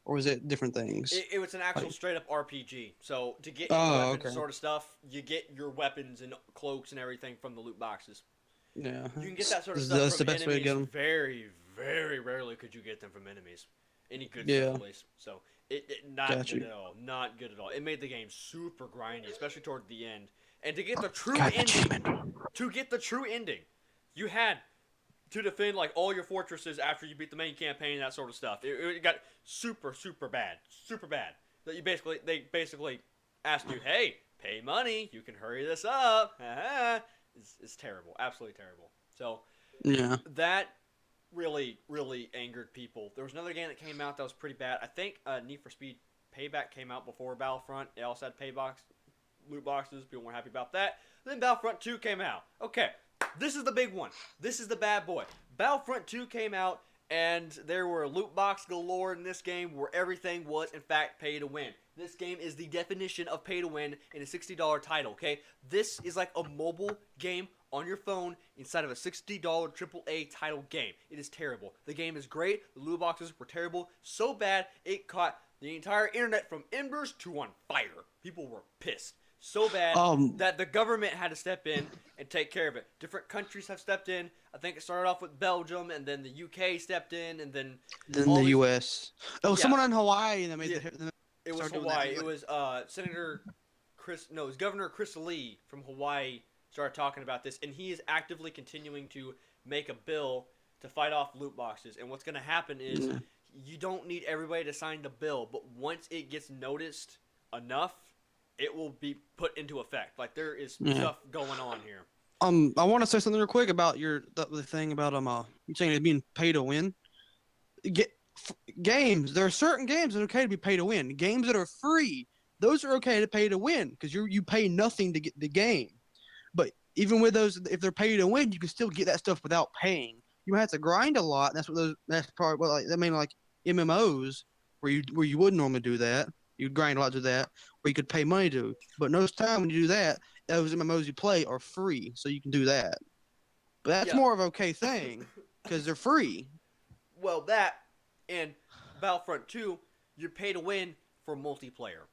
or is it different things? It was an actual Like- straight up RPG. So to get your Oh, weapons okay. sort of stuff, you get your weapons and cloaks and everything from the loot boxes. Yeah, You can get that sort of That's stuff the from best way to enemies. get 'em. Very, very rarely could you get them from enemies. Any good Yeah. stuff, at least. So it not Got good you. at all. Not good at all. It made the game super grindy, especially toward the end. And to get the true Got ending, achievement. you had to defend like all your fortresses after you beat the main campaign, that sort of stuff. It got super, super bad. That they basically asked you, hey, pay money, you can hurry this up. It's terrible, absolutely terrible. So Yeah. that really, really angered people. There was another game that came out that was pretty bad. I think Need for Speed Payback came out before Battlefront. It also had loot boxes. People weren't happy about that. Then Battlefront 2 came out. Okay, this is the big one. This is the bad boy. Battlefront 2 came out, and there were loot box galore in this game where everything was, in fact, pay to win. This game is the definition of pay to win in a $60 title, okay? This is like a mobile game on your phone inside of a $60 AAA title game. It is terrible. The game is great. The loot boxes were terrible. So bad, it caught the entire internet from embers to on fire. People were pissed. So bad that the government had to step in and take care of it. Different countries have stepped in. I think it started off with Belgium, and then the UK stepped in, and then all the these- U.S. Oh, Yeah. someone in Hawaii that made Yeah. the It was started doing that Hawaii. too. It was it was Governor Chris Lee from Hawaii started talking about this, and he is actively continuing to make a bill to fight off loot boxes. And what's going to happen is Yeah. you don't need everybody to sign the bill, but once it gets noticed enough, it will be put into effect. Like, there is Yeah. stuff going on here. I want to say something real quick about the thing about you saying it being pay to win. Games. There are certain games that are okay to be pay to win. Games that are free, those are okay to pay to win because you pay nothing to get the game. But even with those, if they're pay to win, you can still get that stuff without paying. You have to grind a lot. And that's probably what like MMOs where you would normally do that. You'd grind a lot to that, where you could pay money to. But most time when you do that, those MMOs you play are free, so you can do that. But that's Yeah. more of an okay thing because they're free. Well, that and Battlefront 2, you pay to win for multiplayer.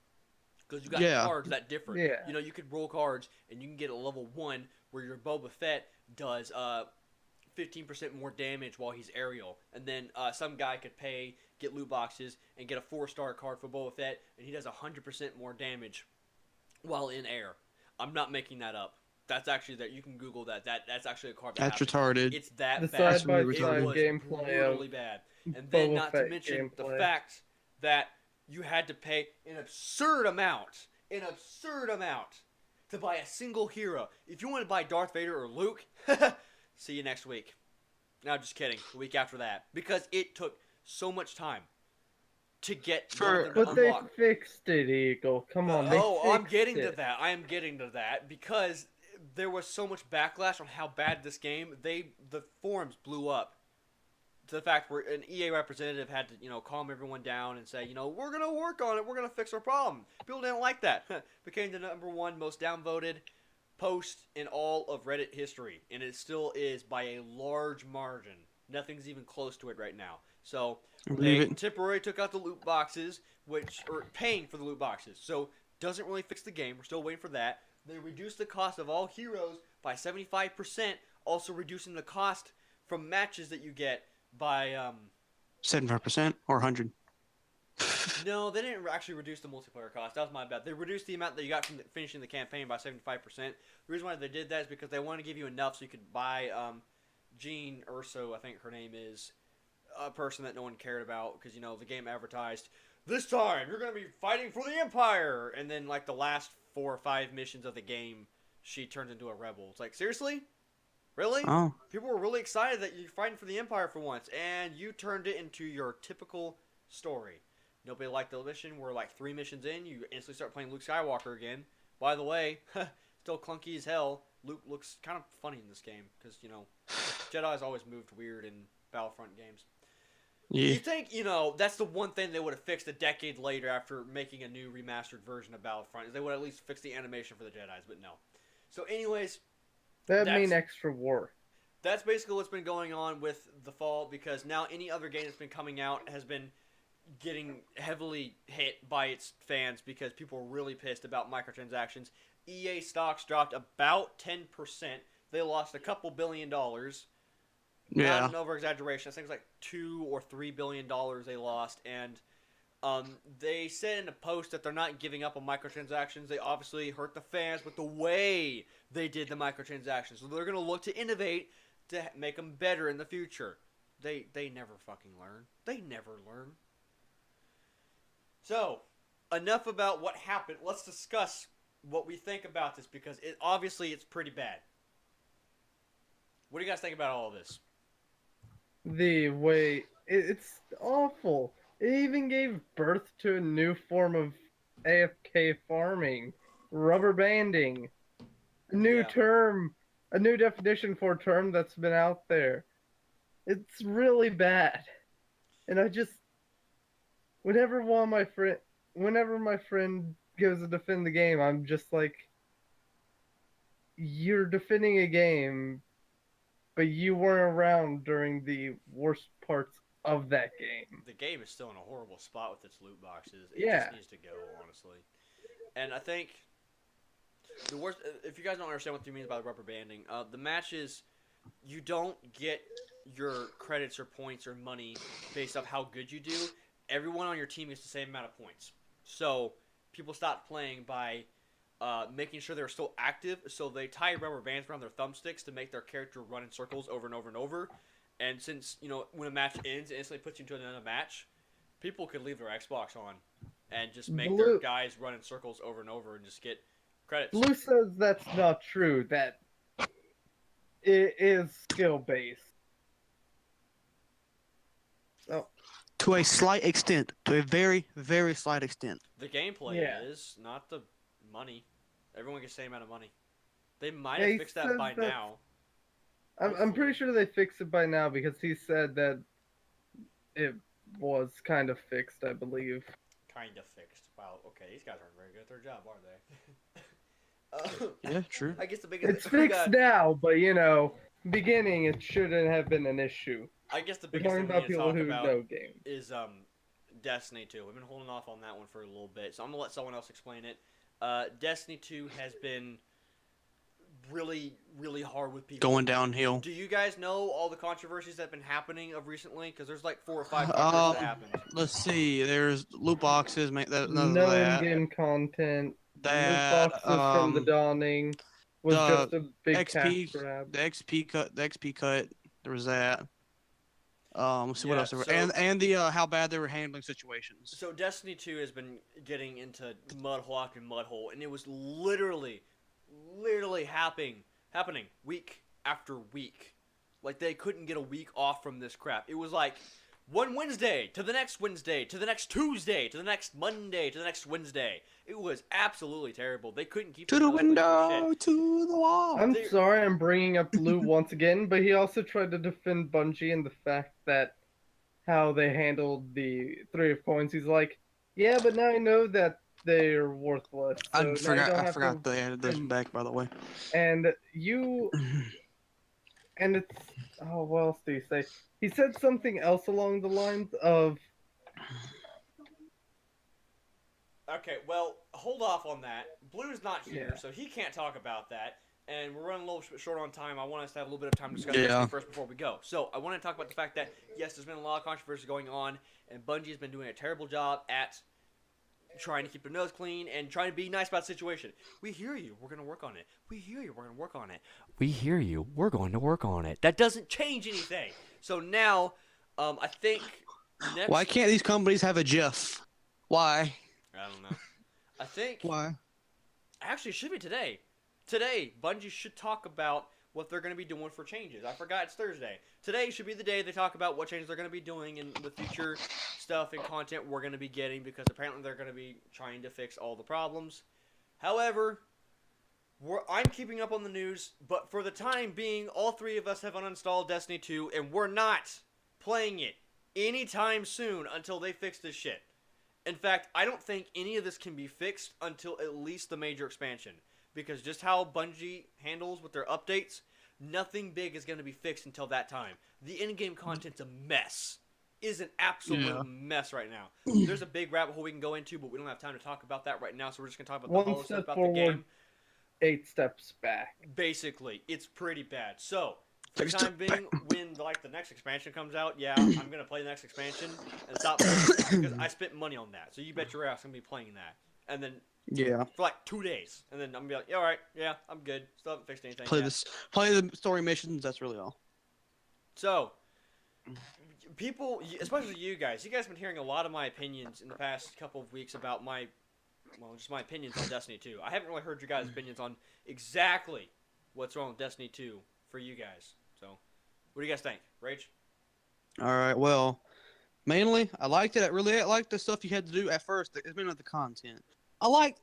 Because you got Yeah. cards that differ. Yeah. You know, you could roll cards and you can get a level 1 where your Boba Fett does 15% more damage while he's aerial. And then some guy could get loot boxes and get a 4-star card for Boba Fett, and he does 100% more damage while in air. I'm not making that up. That's actually that. You can Google that. That's actually a card that That's happens. retarded. It's that The bad. side-by-side It was gameplay of brutally bad. And then Boba not to Fett mention the gameplay. fact that you had to pay an absurd amount to buy a single hero. If you want to buy Darth Vader or Luke, see you next week. No, just kidding. The week after that. Because it took so much time to get one of them to But they unlock. fixed it, Eagle. Come on. They I'm fixed getting to it. that. I am getting to that because there was so much backlash on how bad this game. The forums blew up to the fact where an EA representative had to, calm everyone down and say, we're gonna work on it. We're gonna fix our problem. People didn't like that. Became the #1 most downvoted post in all of Reddit history, and it still is by a large margin. Nothing's even close to it right now. So I believe they it. temporarily took out the loot boxes, or paying for the loot boxes. So doesn't really fix the game. We're still waiting for that. They reduced the cost of all heroes by 75%, also reducing the cost from matches that you get by 75% or 100. no, they didn't actually reduce the multiplayer cost. That was my bad. They reduced the amount that you got from finishing the campaign by 75%. The reason why they did that is because they wanted to give you enough so you could buy Jean Urso, I think her name is, a person that no one cared about because, the game advertised, this time you're going to be fighting for the Empire. And then, like, the last 4 or 5 missions of the game, she turns into a rebel. It's like, seriously? Really? Oh, People were really excited that you're fighting for the Empire for once, and you turned it into your typical story. Nobody liked the mission. We're like 3 missions in, you instantly start playing Luke Skywalker again. By the way, still clunky as hell. Luke looks kind of funny in this game because Jedi's always moved weird in Battlefront games. Yeah. You think that's the one thing they would have fixed a decade later after making a new remastered version of Battlefront is they would at least fix the animation for the Jedi's, but no. So, anyways, That'd mean extra war. that's basically what's been going on with the fall because now any other game that's been coming out has been getting heavily hit by its fans because people are really pissed about microtransactions. EA stocks dropped about 10%. They lost a couple $1 billion. Yeah. Not an over-exaggeration. I think it's like $2 or $3 billion they lost. And they said in a post that they're not giving up on microtransactions. They obviously hurt the fans with the way they did the microtransactions. So they're going to look to innovate to make them better in the future. They never fucking learn. They never learn. So, enough about what happened. Let's discuss what we think about this because obviously it's pretty bad. What do you guys think about all of this? The way it's awful. It even gave birth to a new form of AFK farming, rubber banding, a new term, a new definition for a term that's been out there. It's really bad, and I just whenever my friend goes to defend the game, I'm just like, you're defending a game, but you weren't around during the worst parts of that game. The game is still in a horrible spot with its loot boxes. It Yeah. just needs to go, honestly. And I think the worst, if you guys don't understand what you mean by rubber banding, the matches, you don't get your credits or points or money based off how good you do. Everyone on your team gets the same amount of points. So people stop playing by making sure they're still active. So they tie rubber bands around their thumbsticks to make their character run in circles over and over and over. And since, when a match ends, it instantly puts you into another match, people could leave their Xbox on and just make their guys run in circles over and over and just get credits. Blue says that's not true, that it is skill-based. Oh. To a slight extent. To a very, very slight extent. The gameplay Yeah. is, not the money. Everyone gets the same amount of money. They might have fixed that by now. I'm pretty sure they fixed it by now because he said that it was kind of fixed, I believe. Kind of fixed. Wow, okay, these guys aren't very good at their job, are they? Yeah, true. I guess the biggest It's fixed now, but beginning it shouldn't have been an issue. I guess the We're biggest talking thing we about need to people talk who about know games. is Destiny 2. We've been holding off on that one for a little bit, so I'm gonna let someone else explain it. Destiny 2 has been really, really hard with people. Going downhill. Do you guys know all the controversies that have been happening of recently? Because there's like 4 or 5 controversies that happened. Let's see. There's loot boxes. None of No that. in-game content. That, Loot boxes from the Dawning was the just a big XP cash grab. The XP cut. There was that. Let's see what Yeah, else there were. so- And the how bad they were handling situations. So Destiny 2 has been getting into mud hole after mud hole, and it was literally happening week after week. Like they couldn't get a week off from this crap. It was like one Wednesday to the next Wednesday to the next Tuesday to the next Monday to the next Wednesday. It was absolutely terrible. They couldn't keep To their the nose clean for window, shit. to the wall. I'm They- sorry I'm bringing up Loot once again, but he also tried to defend Bungie and the fact that how they handled the 3 of coins. He's like, yeah, but now I know that they're worthless. So now you don't I have forgot to... they added this back, by the way. And and it's... Oh, what else do you say? He said something else along the lines of... Okay, well, hold off on that. Blue's not here, Yeah. so he can't talk about that. And we're running a little bit short on time. I want us to have a little bit of time to discuss Yeah. Destiny first before we go. So I want to talk about the fact that, yes, there's been a lot of controversy going on, and Bungie has been doing a terrible job at trying to keep their nose clean and trying to be nice about the situation. We hear you. We're going to work on it. We hear you. We're going to work on it. We hear you. We're going to work on it. That doesn't change anything. So now, I think next... Why can't these companies have a GIF? Why? I don't know. I think... Why? Actually, it should be today. Today, Bungie should talk about what they're going to be doing for changes. I forgot it's Thursday. Today should be the day they talk about what changes they're going to be doing and the future stuff and content we're going to be getting because apparently they're going to be trying to fix all the problems. However, I'm keeping up on the news, but for the time being, all three of us have uninstalled Destiny 2, and we're not playing it anytime soon until they fix this shit. In fact, I don't think any of this can be fixed until at least the major expansion. Because just how Bungie handles with their updates, nothing big is going to be fixed until that time. The in-game content's a mess. Is an absolute mess right now. There's a big rabbit hole we can go into, but we don't have time to talk about that right now, so we're just going to talk about the One hollow stuff step about forward, the game. 8 steps back. Basically, it's pretty bad. So, for the time being, when the next expansion comes out, yeah, I'm going to play the next expansion and stop playing because I spent money on that. So you bet your ass I'm going to be playing that. And then for like 2 days, and then I'm gonna be like, yeah, all right, yeah, I'm good. Still haven't fixed anything. Play the story missions. That's really all. So, people, especially you guys have been hearing a lot of my opinions in the past couple of weeks about just my opinions on Destiny 2. I haven't really heard your guys' opinions on exactly what's wrong with Destiny 2 for you guys. So, what do you guys think, Rage? All right. Well, mainly I liked it. I liked the stuff you had to do at first. It's mainly the content. I liked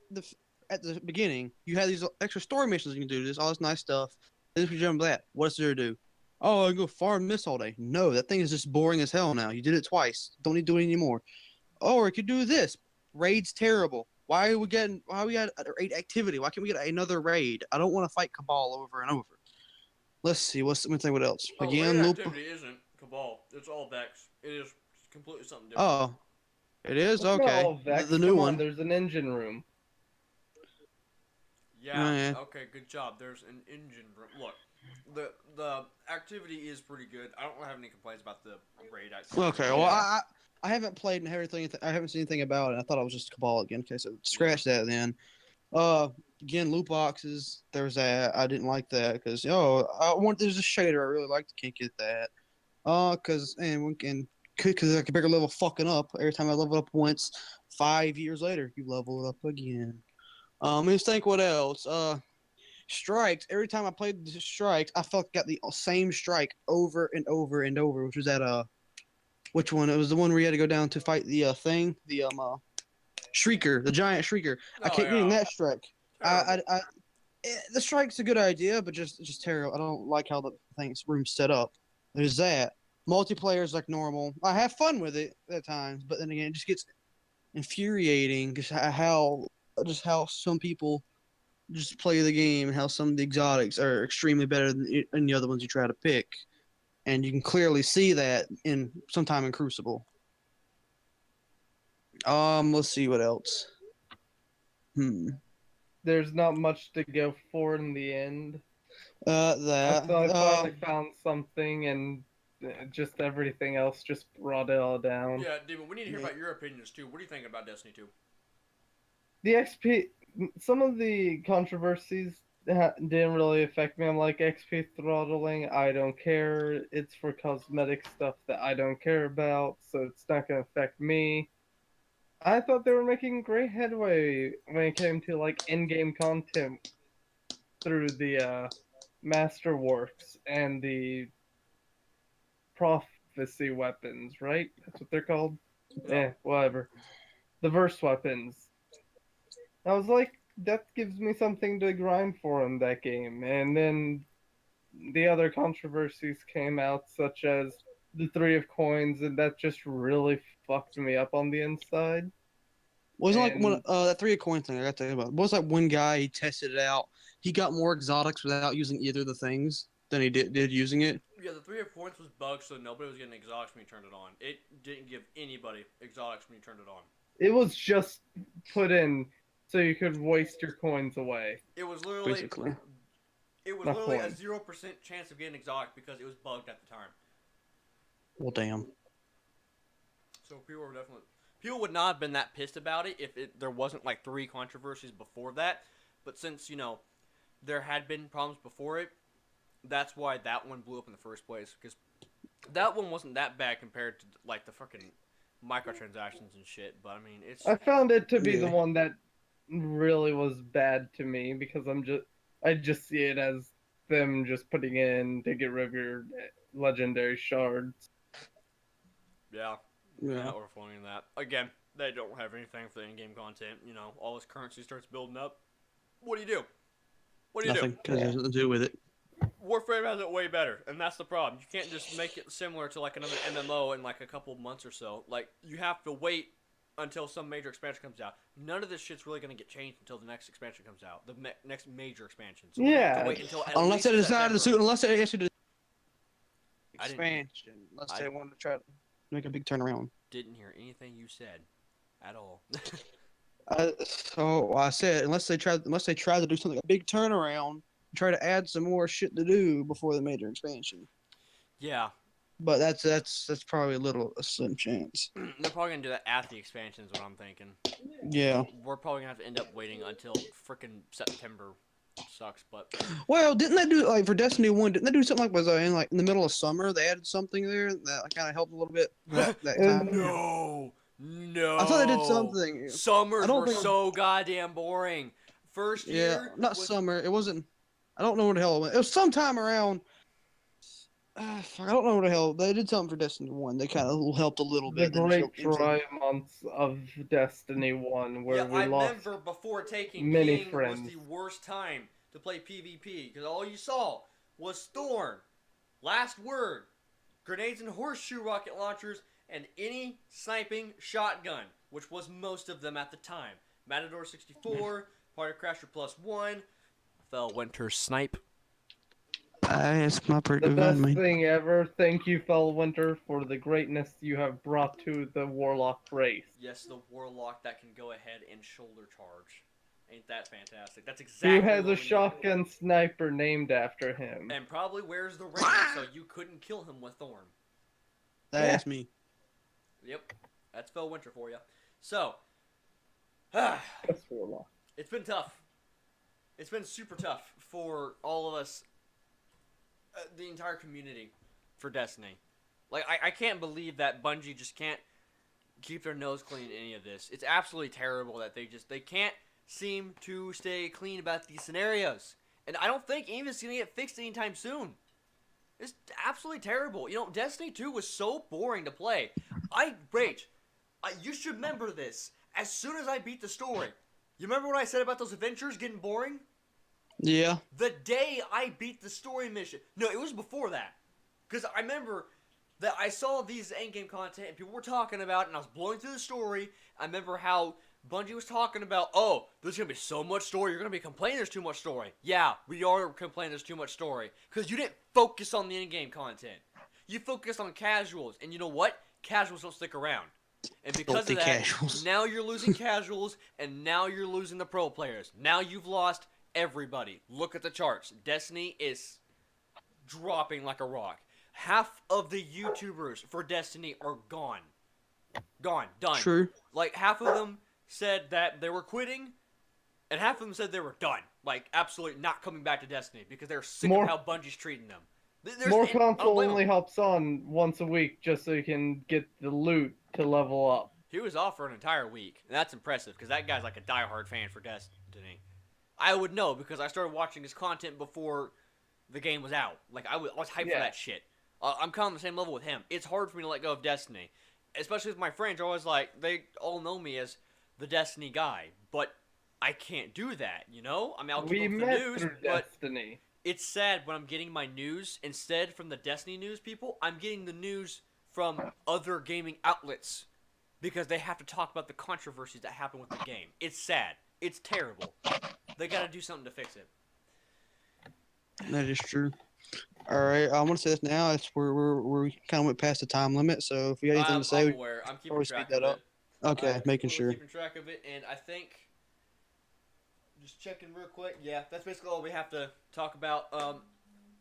at the beginning you had these extra story missions you can do. All this nice stuff. Then if you jump that, what's there to do? Oh, I go farm this all day. No, that thing is just boring as hell now. You did it twice. Don't need to do it anymore. Oh, or you could do this. Raid's terrible. Why we got a raid activity? Why can't we get another raid? I don't want to fight Cabal over and over. Let's see. Let me think what else. Again, raid activity isn't Cabal. It's all Vex. It is completely something different. Oh, it is? It's okay. not all Vex. The new Come one. on, there's an engine room. Yeah. Okay. Good job. There's an engine room. Look, the activity is pretty good. I don't have any complaints about the raid activity. Okay. Well, I haven't played and everything. I haven't seen anything about it. I thought it was just Cabal again. Okay, so scratch that then. Again, loot boxes. There's that. I didn't like that because there's a shader I really liked. Can't get that. Because I can bigger level fucking up every time I level up once. 5 years later, you level it up again. Let's think what else. Strikes. Every time I played the strikes, I felt like I got the same strike over and over and over, which was that which one? It was the one where you had to go down to fight the Shrieker, the giant Shrieker. I kept getting that strike. The strike's a good idea, but just terrible. I don't like how the room's set up. There's that. Multiplayer's like normal. I have fun with it at times, but then again, it just gets infuriating just how some people just play the game and how some of the exotics are extremely better than the other ones you try to pick. And you can clearly see that sometime in Crucible. Let's see what else. There's not much to go for in the end. I finally found something, and just everything else just brought it all down. Yeah, Demon, we need to hear about your opinions too. What do you think about Destiny 2? The XP, some of the controversies didn't really affect me. I'm like, XP throttling, I don't care. It's for cosmetic stuff that I don't care about, so it's not going to affect me. I thought they were making great headway when it came to like in-game content through the Masterworks and the prophecy weapons, right? That's what they're called? Yeah, whatever. The verse weapons. I was like, that gives me something to grind for in that game. And then the other controversies came out, such as the 3 of Coins, and that just really fucked me up on the inside. Wasn't like one that 3 of Coins thing I got to think about. Was like one guy, he tested it out. He got more exotics without using either of the things than he did using it. Yeah, the 3 of Coins was bugged, so nobody was getting exotics when you turned it on. It didn't give anybody exotics when you turned it on. It was just put in so you could waste your coins away. It was literally basically. It was literally a 0% chance of getting exotic because it was bugged at the time. Well, damn. So people would not have been that pissed about it if there wasn't like 3 controversies before that. But since, there had been problems before it, that's why that one blew up in the first place. Because that one wasn't that bad compared to like the fucking microtransactions and shit. But I mean, I found it to be the one that really was bad to me because I just see it as them just putting in to get rid of your legendary shards. Yeah, or following that. Again, they don't have anything for the in-game content. All this currency starts building up. What do? What do you Nothing, do? because it has nothing to do with it. Warframe has it way better, and that's the problem. You can't just make it similar to like another MMO in like a couple months or so. Like, you have to wait until some major expansion comes out. None of this shit's really gonna get changed until the next expansion comes out, the next major expansion. So we have to wait until at Unless they least decided to September. unless they issued I didn't- expansion, unless I- they wanted to try to make a big turnaround. Didn't hear anything you said at all. So I said unless they try to do something a big turnaround, try to add some more shit to do before the major expansion. Yeah, But that's probably a slim chance. they're probably gonna do that at the expansion. Is what I'm thinking. Yeah. We're probably gonna have to end up waiting until freaking September. Sucks, but Well, didn't they do like for Destiny 1? Didn't they do something like was in the middle of summer? They added something there that kind of helped a little bit that time. no. I thought they did something. Summers I don't were think- so goddamn boring. First Yeah, year, not was- summer. It wasn't. I don't know what the hell it was. It was sometime around. Fuck, I don't know what the hell they did something for Destiny 1. They kind of helped a little The bit. then great it was dry months of Destiny 1, where Yeah, we I lost. remember before taking many King friends. was the worst time to play PvP because all you saw was Thorn, Last Word, grenades and horseshoe rocket launchers, and any sniping shotgun, which was most of them at the time. Matador 64, Party Crasher +1, Fell Winter Snipe. It's my pretty The good best man. thing ever. Thank you, Fellwinter, for the greatness you have brought to the Warlock race. Yes, the Warlock that can go ahead and shoulder charge. Ain't that fantastic? That's exactly Who has what we a need. shotgun sniper named after him? And probably wears the ring, so you couldn't kill him with Thorn. That's me. Yep, that's Phil Winter for you. So, That's Warlock. it's been tough. It's been super tough for all of us, the entire community, for Destiny. Like, I can't believe that Bungie just can't keep their nose clean in any of this. It's absolutely terrible that they can't seem to stay clean about these scenarios. And I don't think even it's going to get fixed anytime soon. It's absolutely terrible. You know, Destiny 2 was so boring to play. Rage, you should remember this. As soon as I beat the story, you remember what I said about those adventures getting boring? Yeah. The day I beat the story mission. No, it was before that. Because I remember that I saw these endgame content and people were talking about it and I was blowing through the story. I remember how Bungie was talking about, oh, there's going to be so much story. You're going to be complaining there's too much story. Yeah, we are complaining there's too much story. Because you didn't focus on the endgame content. You focused on casuals. And you know what? Casuals don't stick around. And because Filthy of that, casuals. now you're losing casuals and now you're losing the pro players. Now you've lost everybody. Look at the charts. Destiny is dropping like a rock. Half of the YouTubers for Destiny are gone. Gone. Done. True. Like, half of them said that they were quitting, and half of them said they were done. Like, absolutely not coming back to Destiny because they're sick More- of how Bungie's treating them. More I don't console blame only them. hops on once a week just so you can get the loot to level up. He was off for an entire week, and that's impressive because that guy's like a diehard fan for Destiny. I would know because I started watching his content before the game was out. Like, I was hyped for Yeah. that shit. I'm kind of on the same level with him. It's hard for me to let go of Destiny, especially with my friends. Are always like, they all know me as the Destiny guy, but I can't do that. You know, I mean, I'll We keep up with the met news, through but Destiny. it's sad when I'm getting my news instead from the Destiny news people. I'm getting the news from other gaming outlets because they have to talk about the controversies that happen with the game. It's sad. It's terrible. They got to do something to fix it. That is true. All right, I'm gonna say this now. It's we kind of went past the time limit. So if you got anything I'm to say, aware. I'm keeping always track speed of that it. up. Okay, making Totally sure. Keeping track of it, and I think just checking real quick. Yeah, that's basically all we have to talk about.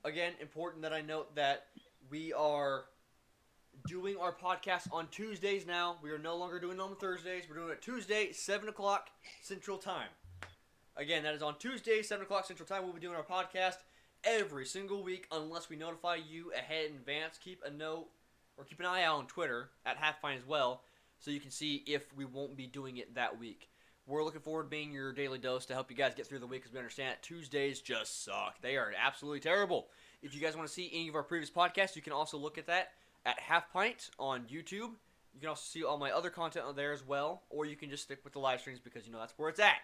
Again, important that I note that we are doing our podcast on Tuesdays now. We are no longer doing it on Thursdays. We're doing it Tuesday, 7 o'clock Central Time. Again, that is on Tuesday, 7 o'clock Central Time. We'll be doing our podcast every single week unless we notify you ahead in advance. Keep a note or keep an eye out on Twitter at Halfpine as well so you can see if we won't be doing it that week. We're looking forward to being your daily dose to help you guys get through the week because we understand that Tuesdays just suck. They are absolutely terrible. If you guys want to see any of our previous podcasts, you can also look at that at Half Pint on YouTube. You can also see all my other content on there as well, or you can just stick with the live streams because, you know, that's where it's at.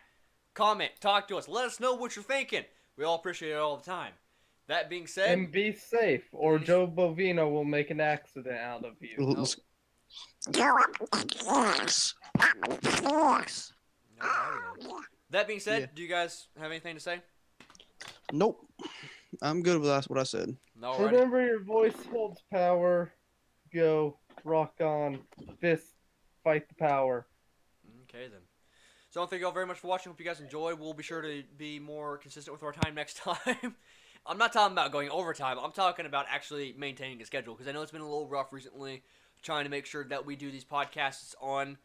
Comment, talk to us, let us know what you're thinking. We all appreciate it all the time. That being said, And be safe, or Finish. Joe Bovino will make an accident out of you. No. Let's- that being said, Yeah. do you guys have anything to say? Nope. I'm good with what I said. No, alrighty. Remember, your voice holds power. Go, rock on, fist, fight the power. Okay then. So thank you all very much for watching. Hope you guys enjoyed. We'll be sure to be more consistent with our time next time. I'm not talking about going overtime. I'm talking about actually maintaining a schedule because I know it's been a little rough recently trying to make sure that we do these podcasts on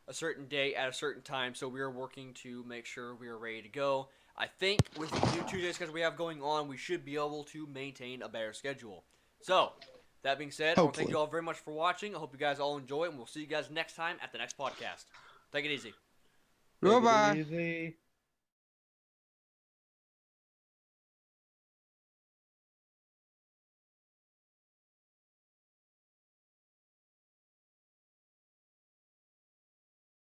a certain day at a certain time. So we are working to make sure we are ready to go. I think with the new Tuesday schedule we have going on, we should be able to maintain a better schedule. So, that being said, I want to thank Hopefully. you all very much for watching. I hope you guys all enjoy it, and we'll see you guys next time at the next podcast. Take it easy. Take it Bye-bye. easy.